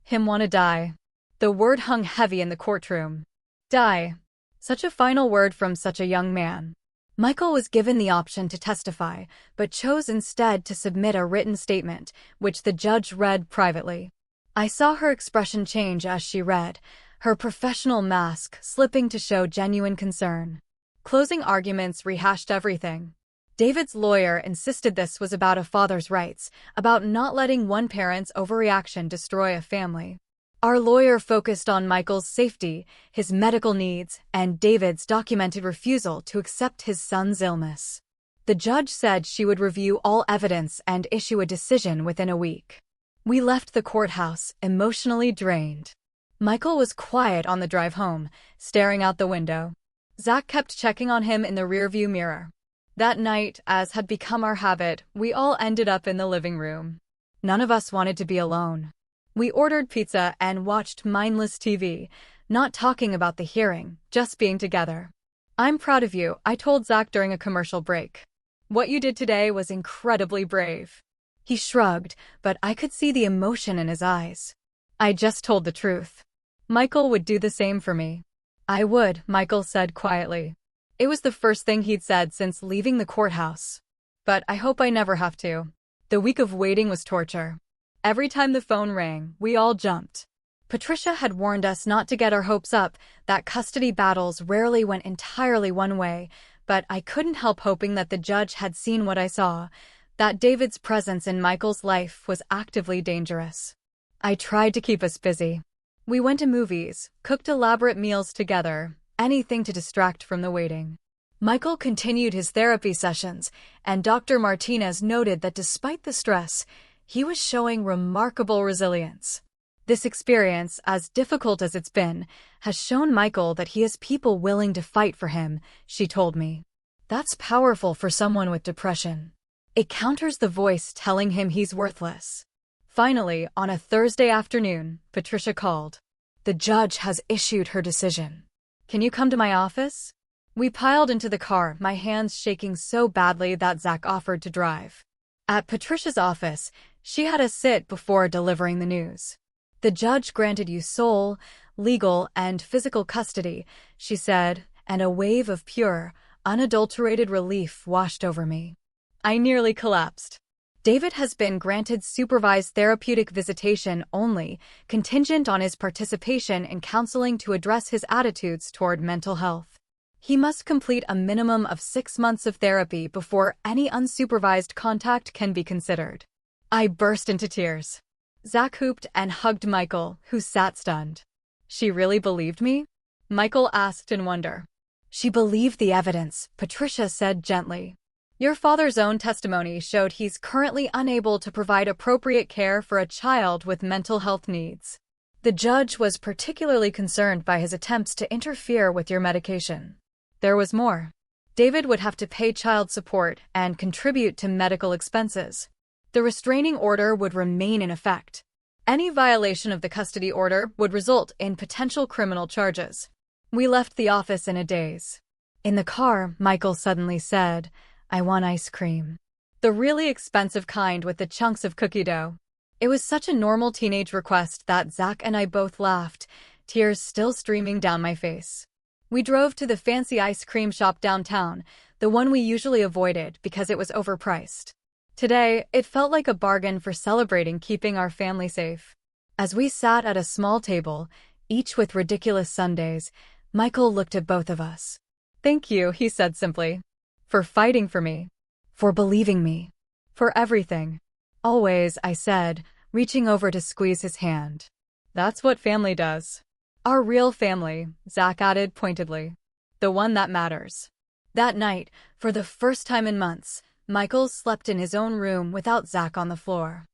him want to die. The word hung heavy in the courtroom. Die. Such a final word from such a young man. Michael was given the option to testify, but chose instead to submit a written statement, which the judge read privately. I saw her expression change as she read, her professional mask slipping to show genuine concern. Closing arguments rehashed everything. David's lawyer insisted this was about a father's rights, about not letting one parent's overreaction destroy a family. Our lawyer focused on Michael's safety, his medical needs, and David's documented refusal to accept his son's illness. The judge said she would review all evidence and issue a decision within a week. We left the courthouse, emotionally drained. Michael was quiet on the drive home, staring out the window. Zach kept checking on him in the rearview mirror. That night, as had become our habit, we all ended up in the living room. None of us wanted to be alone. We ordered pizza and watched mindless TV, not talking about the hearing, just being together. I'm proud of you, I told Zach during a commercial break. What you did today was incredibly brave. He shrugged, but I could see the emotion in his eyes. I just told the truth. Michael would do the same for me. I would, Michael said quietly. It was the first thing he'd said since leaving the courthouse. But I hope I never have to. The week of waiting was torture. Every time the phone rang, we all jumped. Patricia had warned us not to get our hopes up, that custody battles rarely went entirely one way, but I couldn't help hoping that the judge had seen what I saw, that David's presence in Michael's life was actively dangerous. I tried to keep us busy. We went to movies, cooked elaborate meals together, anything to distract from the waiting. Michael continued his therapy sessions, and Dr. Martinez noted that despite the stress, he was showing remarkable resilience. This experience, as difficult as it's been, has shown Michael that he has people willing to fight for him, she told me. That's powerful for someone with depression. It counters the voice telling him he's worthless. Finally, on a Thursday afternoon, Patricia called. The judge has issued her decision. Can you come to my office? We piled into the car, my hands shaking so badly that Zach offered to drive. At Patricia's office, she had us sit before delivering the news. The judge granted you sole, legal, and physical custody, she said, and a wave of pure, unadulterated relief washed over me. I nearly collapsed. David has been granted supervised therapeutic visitation only, contingent on his participation in counseling to address his attitudes toward mental health. He must complete a minimum of 6 months of therapy before any unsupervised contact can be considered. I burst into tears. Zach hooped and hugged Michael, who sat stunned. She really believed me? Michael asked in wonder. She believed the evidence, Patricia said gently. Your father's own testimony showed he's currently unable to provide appropriate care for a child with mental health needs. The judge was particularly concerned by his attempts to interfere with your medication. There was more. David would have to pay child support and contribute to medical expenses. The restraining order would remain in effect. Any violation of the custody order would result in potential criminal charges. We left the office in a daze. In the car, Michael suddenly said, I want ice cream. The really expensive kind with the chunks of cookie dough. It was such a normal teenage request that Zach and I both laughed, tears still streaming down my face. We drove to the fancy ice cream shop downtown, the one we usually avoided because it was overpriced. Today, it felt like a bargain for celebrating keeping our family safe. As we sat at a small table, each with ridiculous sundaes, Michael looked at both of us. Thank you, he said simply. For fighting for me. For believing me. For everything. Always, I said, reaching over to squeeze his hand. That's what family does. Our real family, Zach added pointedly. The one that matters. That night, for the first time in months, Michael slept in his own room without Zach on the floor.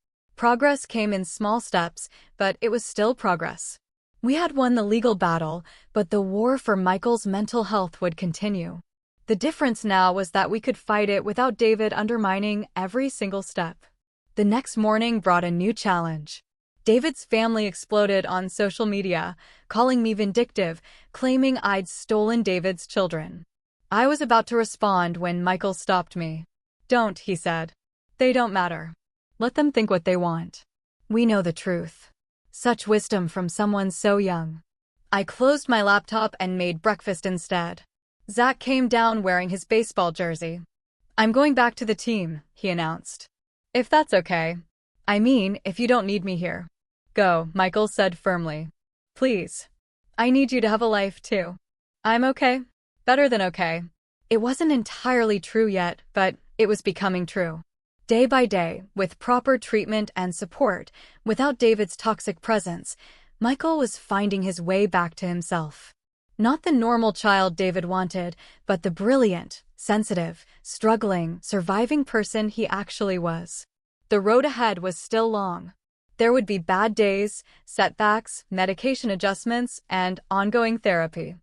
Progress came in small steps, but it was still progress. We had won the legal battle, but the war for Michael's mental health would continue. The difference now was that we could fight it without David undermining every single step. The next morning brought a new challenge. David's family exploded on social media, calling me vindictive, claiming I'd stolen David's children. I was about to respond when Michael stopped me. "Don't," he said. "They don't matter. Let them think what they want. We know the truth." Such wisdom from someone so young. I closed my laptop and made breakfast instead. Zach came down wearing his baseball jersey. "I'm going back to the team," he announced. "If that's okay. I mean, if you don't need me here." "Go," Michael said firmly. "Please. I need you to have a life too." "I'm okay. Better than okay." It wasn't entirely true yet, but it was becoming true. Day by day, with proper treatment and support, without David's toxic presence, Michael was finding his way back to himself. Not the normal child David wanted, but the brilliant, sensitive, struggling, surviving person he actually was. The road ahead was still long. There would be bad days, setbacks, medication adjustments, and ongoing therapy.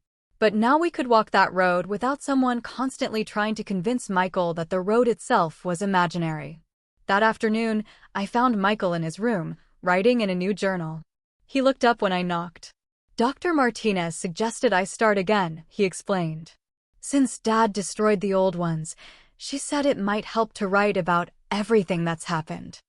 But now we could walk that road without someone constantly trying to convince Michael that the road itself was imaginary. That afternoon, I found Michael in his room, writing in a new journal. He looked up when I knocked. "Dr. Martinez suggested I start again," he explained. "Since Dad destroyed the old ones, she said it might help to write about everything that's happened."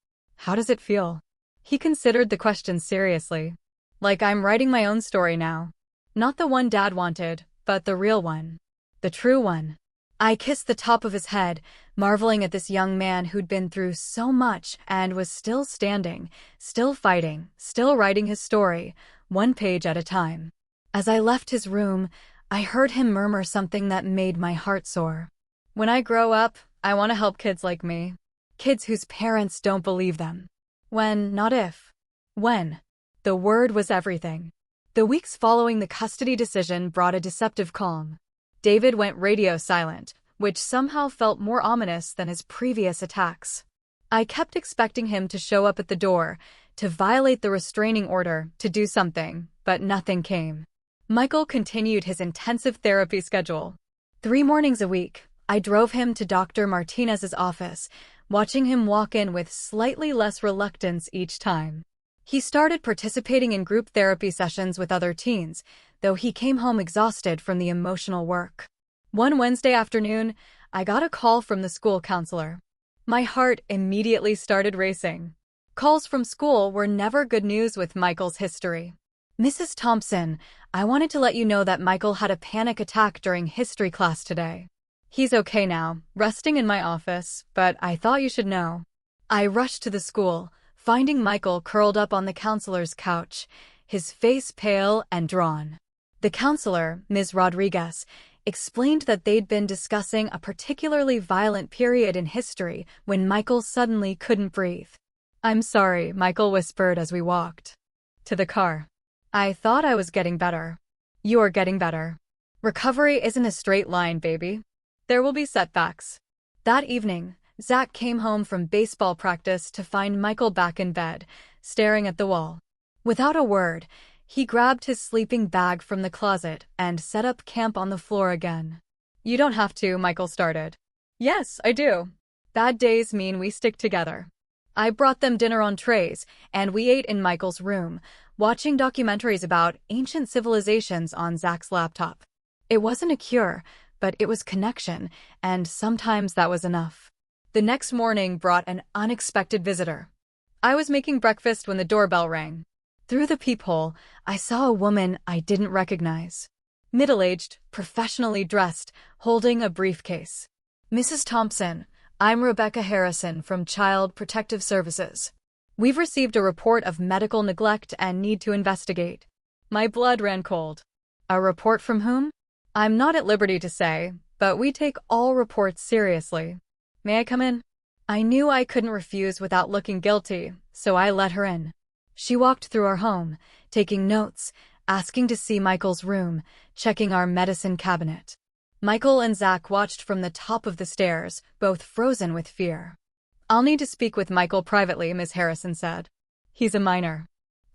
"How does it feel?" He considered the question seriously. "Like I'm writing my own story now. Not the one Dad wanted, but the real one. The true one." I kissed the top of his head, marveling at this young man who'd been through so much and was still standing, still fighting, still writing his story, one page at a time. As I left his room, I heard him murmur something that made my heart soar. "When I grow up, I want to help kids like me. Kids whose parents don't believe them. When, not if. When." The word was everything. The weeks following the custody decision brought a deceptive calm. David went radio silent, which somehow felt more ominous than his previous attacks. I kept expecting him to show up at the door, to violate the restraining order, to do something, but nothing came. Michael continued his intensive therapy schedule. 3 mornings a week, I drove him to Dr. Martinez's office, watching him walk in with slightly less reluctance each time. He started participating in group therapy sessions with other teens, though he came home exhausted from the emotional work. One Wednesday afternoon, I got a call from the school counselor. My heart immediately started racing. Calls from school were never good news with Michael's history. "Mrs. Thompson, I wanted to let you know that Michael had a panic attack during history class today. He's okay now, resting in my office, but I thought you should know." I rushed to the school, finding Michael curled up on the counselor's couch, his face pale and drawn. The counselor, Ms. Rodriguez, explained that they'd been discussing a particularly violent period in history when Michael suddenly couldn't breathe. "I'm sorry," Michael whispered as we walked to the car. "I thought I was getting better." "You are getting better. Recovery isn't a straight line, baby. There will be setbacks." That evening, Zach came home from baseball practice to find Michael back in bed, staring at the wall. Without a word, he grabbed his sleeping bag from the closet and set up camp on the floor again. "You don't have to," Michael started. "Yes, I do. Bad days mean we stick together." I brought them dinner on trays, and we ate in Michael's room, watching documentaries about ancient civilizations on Zach's laptop. It wasn't a cure, but it was connection, and sometimes that was enough. The next morning brought an unexpected visitor. I was making breakfast when the doorbell rang. Through the peephole, I saw a woman I didn't recognize. Middle-aged, professionally dressed, holding a briefcase. "Mrs. Thompson, I'm Rebecca Harrison from Child Protective Services. We've received a report of medical neglect and need to investigate." My blood ran cold. "A report from whom?" "I'm not at liberty to say, but we take all reports seriously. May I come in?" I knew I couldn't refuse without looking guilty, so I let her in. She walked through our home, taking notes, asking to see Michael's room, checking our medicine cabinet. Michael and Zach watched from the top of the stairs, both frozen with fear. I'll need to speak with Michael privately, Ms. Harrison said. He's a minor.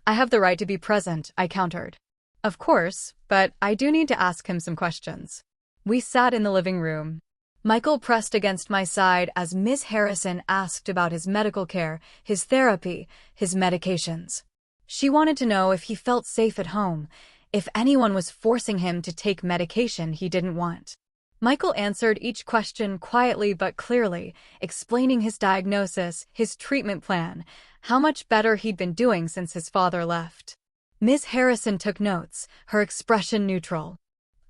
I have the right to be present, I countered. Of course, but I do need to ask him some questions. We sat in the living room. Michael pressed against my side as Ms. Harrison asked about his medical care, his therapy, his medications. She wanted to know if he felt safe at home, if anyone was forcing him to take medication he didn't want. Michael answered each question quietly but clearly, explaining his diagnosis, his treatment plan, how much better he'd been doing since his father left. Ms. Harrison took notes, her expression neutral.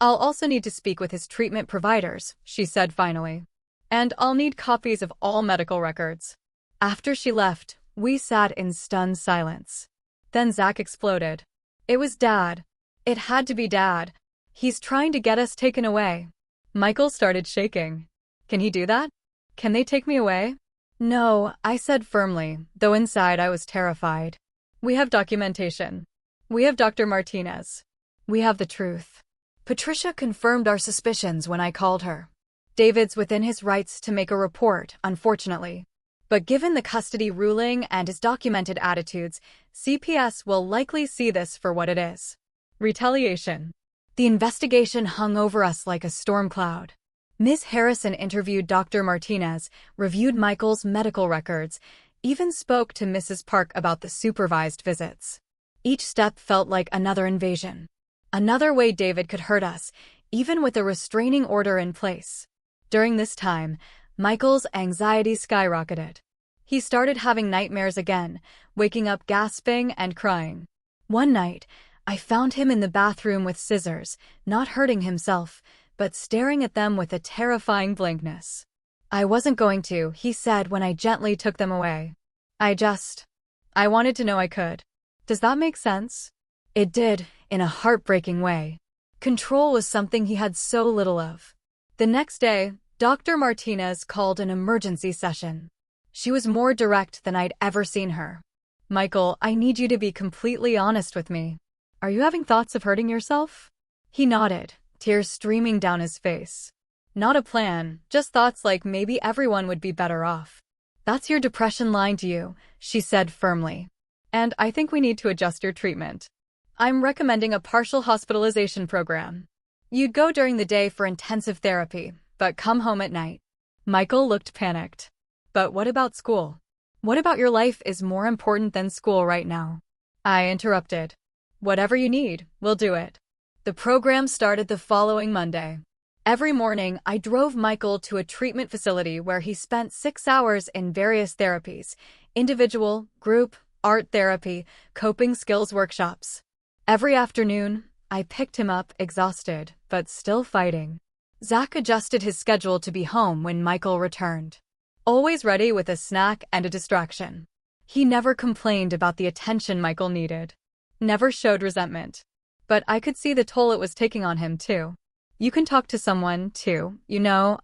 I'll also need to speak with his treatment providers, she said finally. And I'll need copies of all medical records. After she left, we sat in stunned silence. Then Zach exploded. It was Dad. It had to be Dad. He's trying to get us taken away. Michael started shaking. Can he do that? Can they take me away? No, I said firmly, though inside I was terrified. We have documentation. We have Dr. Martinez. We have the truth. Patricia confirmed our suspicions when I called her. David's within his rights to make a report, unfortunately. But given the custody ruling and his documented attitudes, CPS will likely see this for what it is. Retaliation. The investigation hung over us like a storm cloud. Ms. Harrison interviewed Dr. Martinez, reviewed Michael's medical records, even spoke to Mrs. Park about the supervised visits. Each step felt like another invasion. Another way David could hurt us, even with a restraining order in place. During this time, Michael's anxiety skyrocketed. He started having nightmares again, waking up gasping and crying. One night, I found him in the bathroom with scissors, not hurting himself, but staring at them with a terrifying blankness. I wasn't going to, he said when I gently took them away. I wanted to know I could. Does that make sense? It did, in a heartbreaking way. Control was something he had so little of. The next day, Dr. Martinez called an emergency session. She was more direct than I'd ever seen her. Michael, I need you to be completely honest with me. Are you having thoughts of hurting yourself? He nodded, tears streaming down his face. Not a plan, just thoughts like maybe everyone would be better off. That's your depression lying to you, she said firmly. And I think we need to adjust your treatment. I'm recommending a partial hospitalization program. You'd go during the day for intensive therapy, but come home at night. Michael looked panicked. But what about school? What about your life is more important than school right now? I interrupted. Whatever you need, we'll do it. The program started the following Monday. Every morning, I drove Michael to a treatment facility where he spent 6 hours in various therapies, individual, group, art therapy, coping skills workshops. Every afternoon, I picked him up exhausted, but still fighting. Zach adjusted his schedule to be home when Michael returned. Always ready with a snack and a distraction. He never complained about the attention Michael needed. Never showed resentment. But I could see the toll it was taking on him, too. You can talk to someone, too,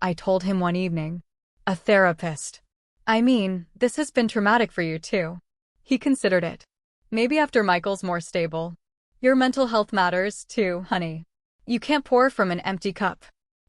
I told him one evening. A therapist. I mean, this has been traumatic for you, too. He considered it. Maybe after Michael's more stable. Your mental health matters, too, honey. You can't pour from an empty cup.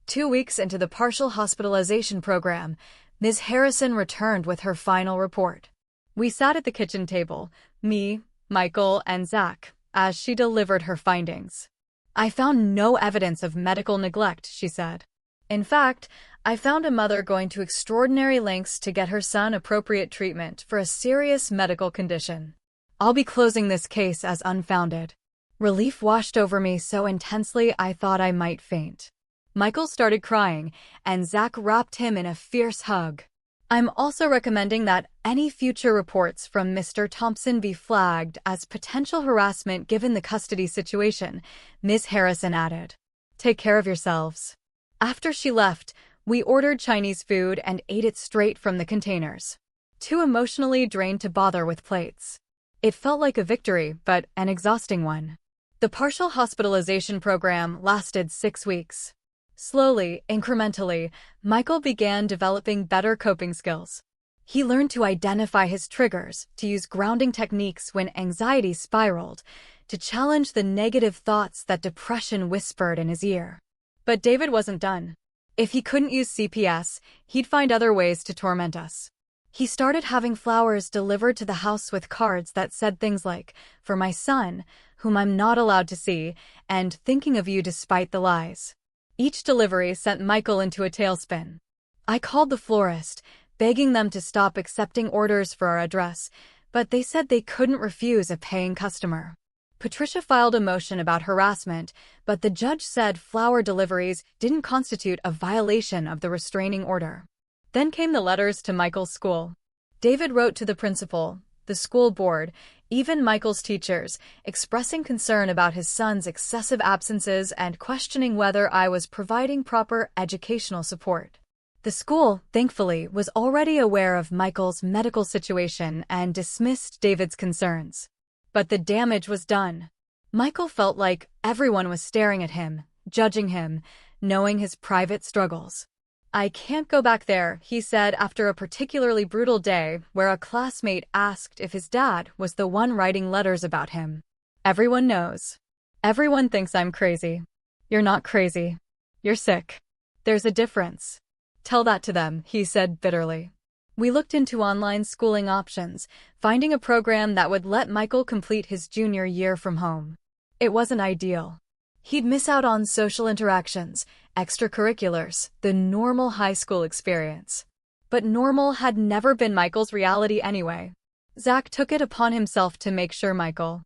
2 weeks into the partial hospitalization program, Ms. Harrison returned with her final report. We sat at the kitchen table, me, Michael, and Zach, as she delivered her findings. I found no evidence of medical neglect, she said. In fact, I found a mother going to extraordinary lengths to get her son appropriate treatment for a serious medical condition. I'll be closing this case as unfounded. Relief washed over me so intensely I thought I might faint. Michael started crying, and Zach wrapped him in a fierce hug. I'm also recommending that any future reports from Mr. Thompson be flagged as potential harassment given the custody situation, Ms. Harrison added. Take care of yourselves. After she left, we ordered Chinese food and ate it straight from the containers. Too emotionally drained to bother with plates. It felt like a victory, but an exhausting one. The partial hospitalization program lasted 6 weeks. Slowly, incrementally, Michael began developing better coping skills. He learned to identify his triggers, to use grounding techniques when anxiety spiraled, to challenge the negative thoughts that depression whispered in his ear. But David wasn't done. If he couldn't use CPS, he'd find other ways to torment us. He started having flowers delivered to the house with cards that said things like, "For my son, whom I'm not allowed to see," and "Thinking of you despite the lies." Each delivery sent Michael into a tailspin. I called the florist, begging them to stop accepting orders for our address, but they said they couldn't refuse a paying customer. Patricia filed a motion about harassment, but the judge said flower deliveries didn't constitute a violation of the restraining order. Then came the letters to Michael's school. David wrote to the principal, the school board, even Michael's teachers, expressing concern about his son's excessive absences and questioning whether I was providing proper educational support. The school, thankfully, was already aware of Michael's medical situation and dismissed David's concerns. But the damage was done. Michael felt like everyone was staring at him, judging him, knowing his private struggles. "I can't go back there," he said after a particularly brutal day where a classmate asked if his dad was the one writing letters about him. "Everyone knows. Everyone thinks I'm crazy." "You're not crazy. You're sick. There's a difference. Tell that to them," he said bitterly. We looked into online schooling options, finding a program that would let Michael complete his junior year from home. It wasn't ideal. He'd miss out on social interactions, extracurriculars, the normal high school experience. But normal had never been Michael's reality anyway. Zach took it upon himself to make sure Michael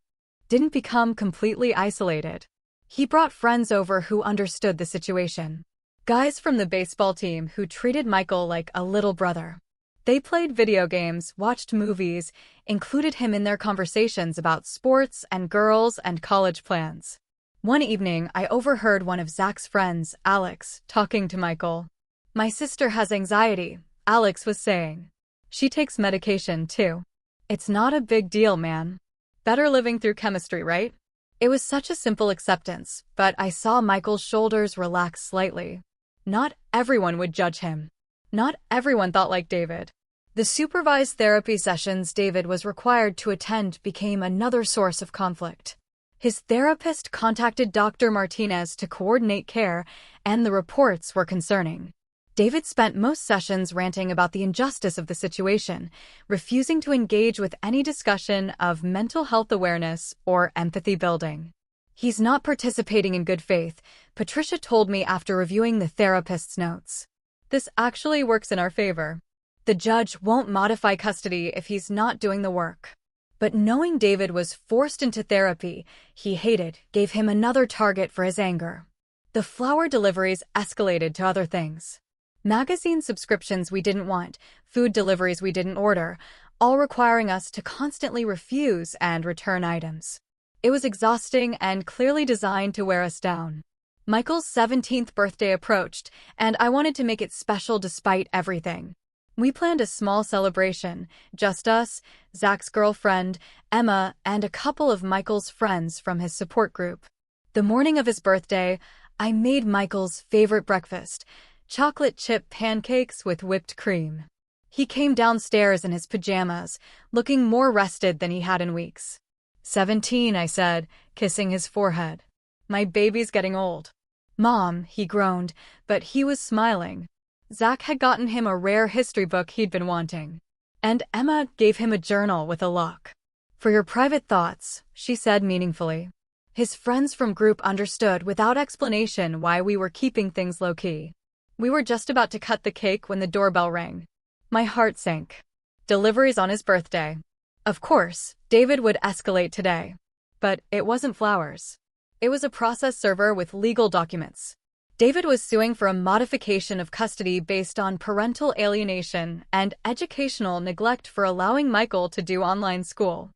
didn't become completely isolated. He brought friends over who understood the situation. Guys from the baseball team who treated Michael like a little brother. They played video games, watched movies, included him in their conversations about sports and girls and college plans. One evening, I overheard one of Zach's friends, Alex, talking to Michael. "My sister has anxiety," Alex was saying. "She takes medication, too. It's not a big deal, man. Better living through chemistry, right?" It was such a simple acceptance, but I saw Michael's shoulders relax slightly. Not everyone would judge him. Not everyone thought like David. The supervised therapy sessions David was required to attend became another source of conflict. His therapist contacted Dr. Martinez to coordinate care, and the reports were concerning. David spent most sessions ranting about the injustice of the situation, refusing to engage with any discussion of mental health awareness or empathy building. "He's not participating in good faith," Patricia told me after reviewing the therapist's notes. "This actually works in our favor. The judge won't modify custody if he's not doing the work." But knowing David was forced into therapy he hated gave him another target for his anger. The flower deliveries escalated to other things. Magazine subscriptions we didn't want, food deliveries we didn't order, all requiring us to constantly refuse and return items. It was exhausting and clearly designed to wear us down. Michael's 17th birthday approached, and I wanted to make it special despite everything. We planned a small celebration, just us, Zach's girlfriend, Emma, and a couple of Michael's friends from his support group. The morning of his birthday, I made Michael's favorite breakfast, chocolate chip pancakes with whipped cream. He came downstairs in his pajamas, looking more rested than he had in weeks. 17, I said, kissing his forehead. "My baby's getting old." "Mom," he groaned, but he was smiling. Zach had gotten him a rare history book he'd been wanting. And Emma gave him a journal with a lock. "For your private thoughts," she said meaningfully. His friends from group understood without explanation why we were keeping things low-key. We were just about to cut the cake when the doorbell rang. My heart sank. Deliveries on his birthday. Of course, David would escalate today. But it wasn't flowers. It was a process server with legal documents. David was suing for a modification of custody based on parental alienation and educational neglect for allowing Michael to do online school.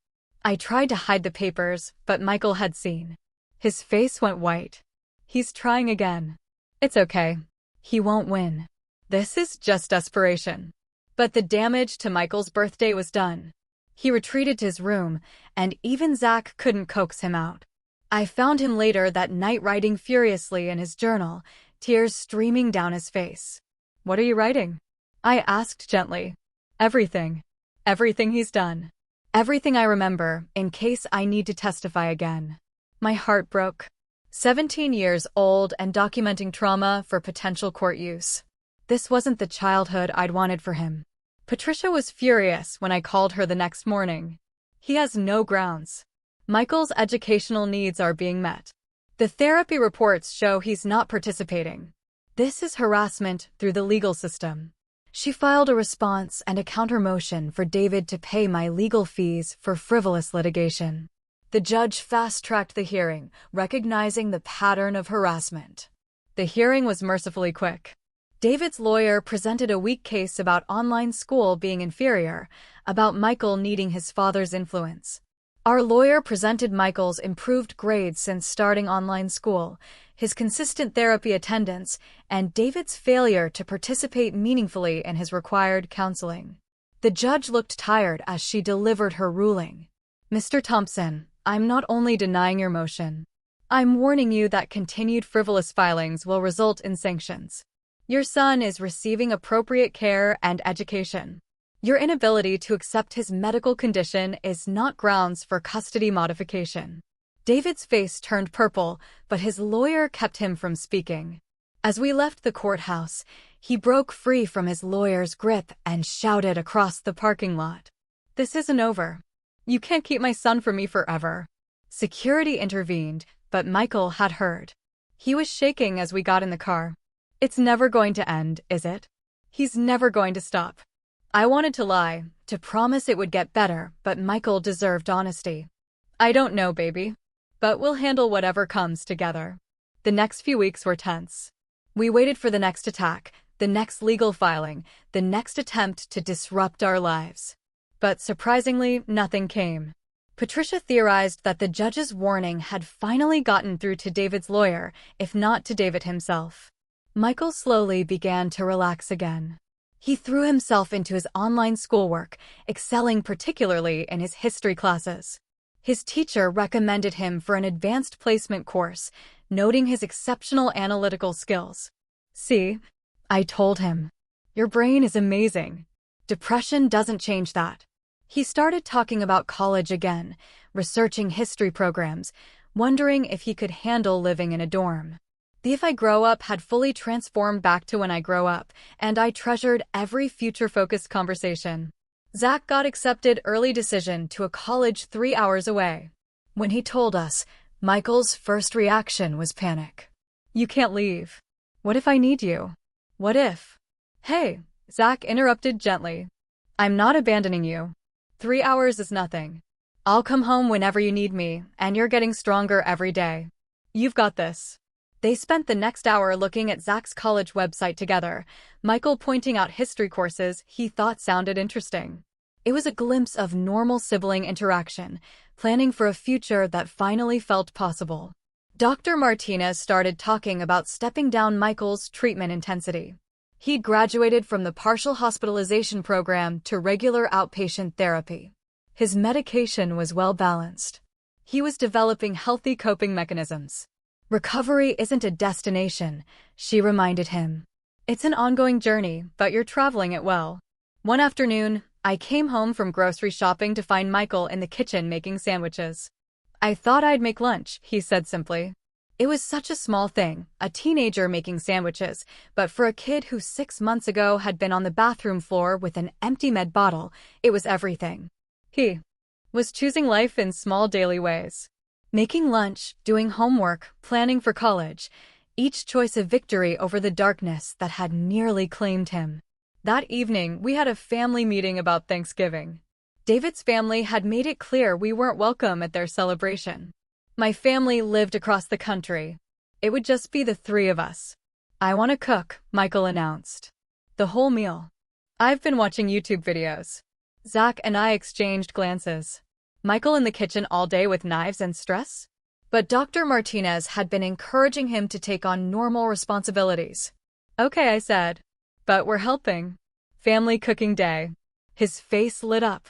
I tried to hide the papers, but Michael had seen. His face went white. "He's trying again." "It's okay. He won't win. This is just desperation." But the damage to Michael's birthday was done. He retreated to his room, and even Zach couldn't coax him out. I found him later that night writing furiously in his journal, tears streaming down his face. "What are you writing?" I asked gently. "Everything. Everything he's done. Everything I remember, in case I need to testify again." My heart broke. 17 years old and documenting trauma for potential court use. This wasn't the childhood I'd wanted for him. Patricia was furious when I called her the next morning. He has no grounds. Michael's educational needs are being met. The therapy reports show he's not participating. This is harassment through the legal system. She filed a response and a counter-motion for David to pay my legal fees for frivolous litigation. The judge fast-tracked the hearing, recognizing the pattern of harassment. The hearing was mercifully quick. David's lawyer presented a weak case about online school being inferior, about Michael needing his father's influence. Our lawyer presented Michael's improved grades since starting online school, his consistent therapy attendance, and David's failure to participate meaningfully in his required counseling. The judge looked tired as she delivered her ruling. Mr. Thompson, I'm not only denying your motion. I'm warning you that continued frivolous filings will result in sanctions. Your son is receiving appropriate care and education. Your inability to accept his medical condition is not grounds for custody modification. David's face turned purple, but his lawyer kept him from speaking. As we left the courthouse, he broke free from his lawyer's grip and shouted across the parking lot. This isn't over. You can't keep my son from me forever. Security intervened, but Michael had heard. He was shaking as we got in the car. It's never going to end, is it? He's never going to stop. I wanted to lie, to promise it would get better, but Michael deserved honesty. I don't know, baby. But we'll handle whatever comes together. The next few weeks were tense. We waited for the next attack, the next legal filing, the next attempt to disrupt our lives. But surprisingly, nothing came. Patricia theorized that the judge's warning had finally gotten through to David's lawyer, if not to David himself. Michael slowly began to relax again. He threw himself into his online schoolwork, excelling particularly in his history classes. His teacher recommended him for an advanced placement course, noting his exceptional analytical skills. See, I told him. Your brain is amazing. Depression doesn't change that. He started talking about college again, researching history programs, wondering if he could handle living in a dorm. The If I Grow Up had fully transformed back to When I Grow Up, and I treasured every future-focused conversation. Zach got accepted early decision to a college 3 hours away. When he told us, Michael's first reaction was panic. You can't leave. What if I need you? What if? Hey, Zach interrupted gently. I'm not abandoning you. 3 hours is nothing. I'll come home whenever you need me, and you're getting stronger every day. You've got this. They spent the next hour looking at Zach's college website together, Michael pointing out history courses he thought sounded interesting. It was a glimpse of normal sibling interaction, planning for a future that finally felt possible. Dr. Martinez started talking about stepping down Michael's treatment intensity. He'd graduated from the partial hospitalization program to regular outpatient therapy. His medication was well-balanced. He was developing healthy coping mechanisms. Recovery isn't a destination, she reminded him. It's an ongoing journey, but you're traveling it well. One afternoon, I came home from grocery shopping to find Michael in the kitchen making sandwiches. I thought I'd make lunch, he said simply. It was such a small thing, a teenager making sandwiches, but for a kid who 6 months ago had been on the bathroom floor with an empty med bottle, it was everything. He was choosing life in small daily ways. Making lunch, doing homework, planning for college, each choice a victory over the darkness that had nearly claimed him. That evening, we had a family meeting about Thanksgiving. David's family had made it clear we weren't welcome at their celebration. My family lived across the country. It would just be the 3 of us. I want to cook, Michael announced. The whole meal. I've been watching YouTube videos. Zach and I exchanged glances. Michael in the kitchen all day with knives and stress? But Dr. Martinez had been encouraging him to take on normal responsibilities. Okay, I said. But we're helping. Family cooking day. His face lit up.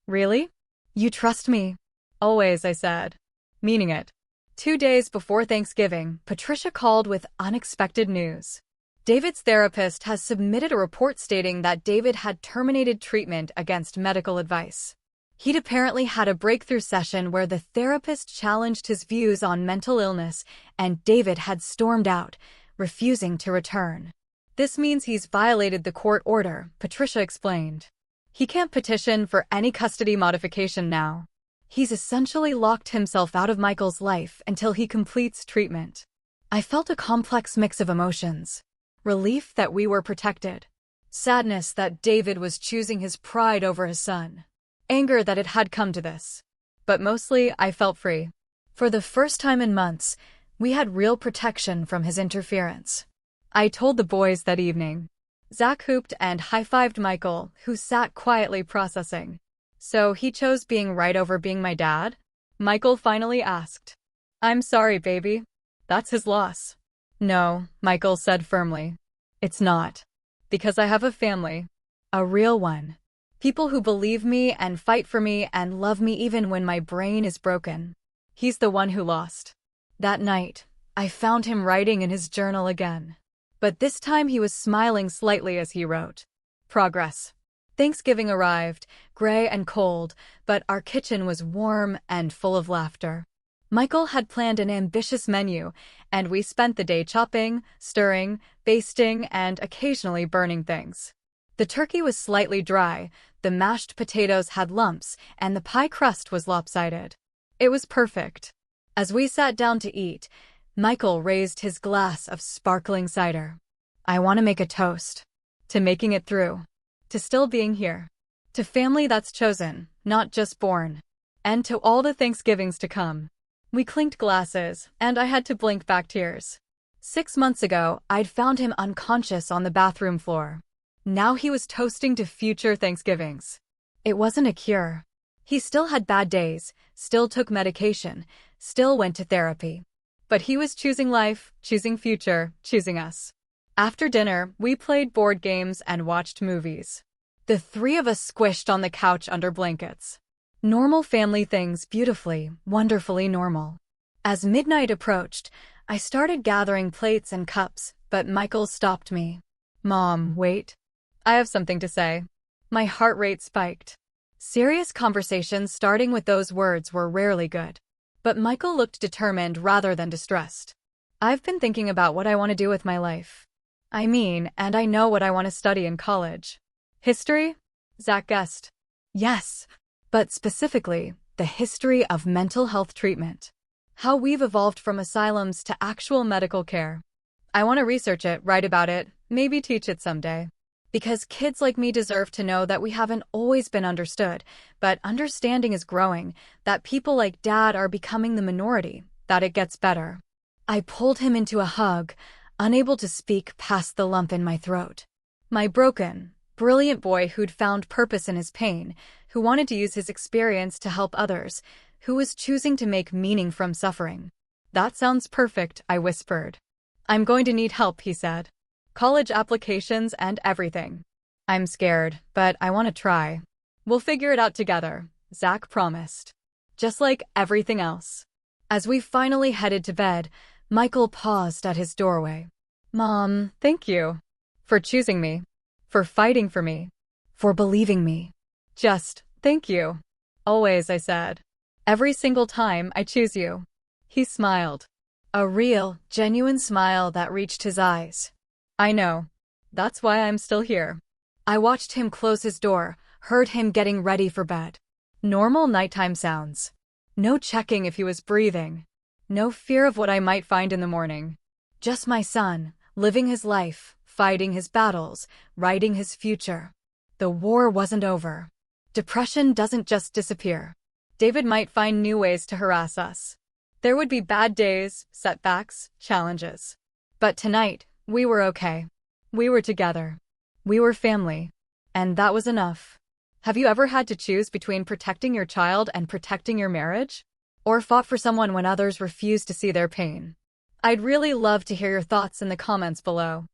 Really? You trust me? Always, I said. Meaning it. 2 days before Thanksgiving, Patricia called with unexpected news. David's therapist has submitted a report stating that David had terminated treatment against medical advice. He'd apparently had a breakthrough session where the therapist challenged his views on mental illness, and David had stormed out, refusing to return. This means he's violated the court order, Patricia explained. He can't petition for any custody modification now. He's essentially locked himself out of Michael's life until he completes treatment. I felt a complex mix of emotions. Relief that we were protected. Sadness that David was choosing his pride over his son. Anger that it had come to this. But mostly, I felt free. For the first time in months, we had real protection from his interference. I told the boys that evening. Zach hooped and high-fived Michael, who sat quietly processing. So he chose being right over being my dad? Michael finally asked. I'm sorry, baby. That's his loss. No, Michael said firmly. It's not. Because I have a family. A real one. People who believe me and fight for me and love me even when my brain is broken. He's the one who lost. That night, I found him writing in his journal again. But this time he was smiling slightly as he wrote. Progress. Thanksgiving arrived, gray and cold, but our kitchen was warm and full of laughter. Michael had planned an ambitious menu, and we spent the day chopping, stirring, basting, and occasionally burning things. The turkey was slightly dry, the mashed potatoes had lumps, and the pie crust was lopsided. It was perfect. As we sat down to eat, Michael raised his glass of sparkling cider. I want to make a toast. To making it through. To still being here. To family that's chosen, not just born. And to all the Thanksgivings to come. We clinked glasses, and I had to blink back tears. 6 months ago, I'd found him unconscious on the bathroom floor. Now he was toasting to future Thanksgivings. It wasn't a cure. He still had bad days, still took medication, still went to therapy. But he was choosing life, choosing future, choosing us. After dinner, we played board games and watched movies. The three of us squished on the couch under blankets. Normal family things, beautifully, wonderfully normal. As midnight approached, I started gathering plates and cups, but Michael stopped me. Mom, wait. I have something to say. My heart rate spiked. Serious conversations starting with those words were rarely good. But Michael looked determined rather than distressed. I've been thinking about what I want to do with my life. And I know what I want to study in college. History? Zach guessed. Yes, but specifically, the history of mental health treatment. How we've evolved from asylums to actual medical care. I want to research it, write about it, maybe teach it someday. Because kids like me deserve to know that we haven't always been understood, but understanding is growing, that people like Dad are becoming the minority, that it gets better. I pulled him into a hug, unable to speak past the lump in my throat. My broken, brilliant boy who'd found purpose in his pain, who wanted to use his experience to help others, who was choosing to make meaning from suffering. That sounds perfect, I whispered. I'm going to need help, he said. College applications and everything. I'm scared, but I want to try. We'll figure it out together, Zach promised. Just like everything else. As we finally headed to bed, Michael paused at his doorway. Mom, thank you. For choosing me. For fighting for me. For believing me. Just, thank you. Always, I said. Every single time I choose you. He smiled. A real, genuine smile that reached his eyes. I know. That's why I'm still here. I watched him close his door, heard him getting ready for bed. Normal nighttime sounds. No checking if he was breathing. No fear of what I might find in the morning. Just my son, living his life, fighting his battles, writing his future. The war wasn't over. Depression doesn't just disappear. David might find new ways to harass us. There would be bad days, setbacks, challenges. But tonight, we were okay. We were together. We were family. And that was enough. Have you ever had to choose between protecting your child and protecting your marriage? Or fought for someone when others refused to see their pain? I'd really love to hear your thoughts in the comments below.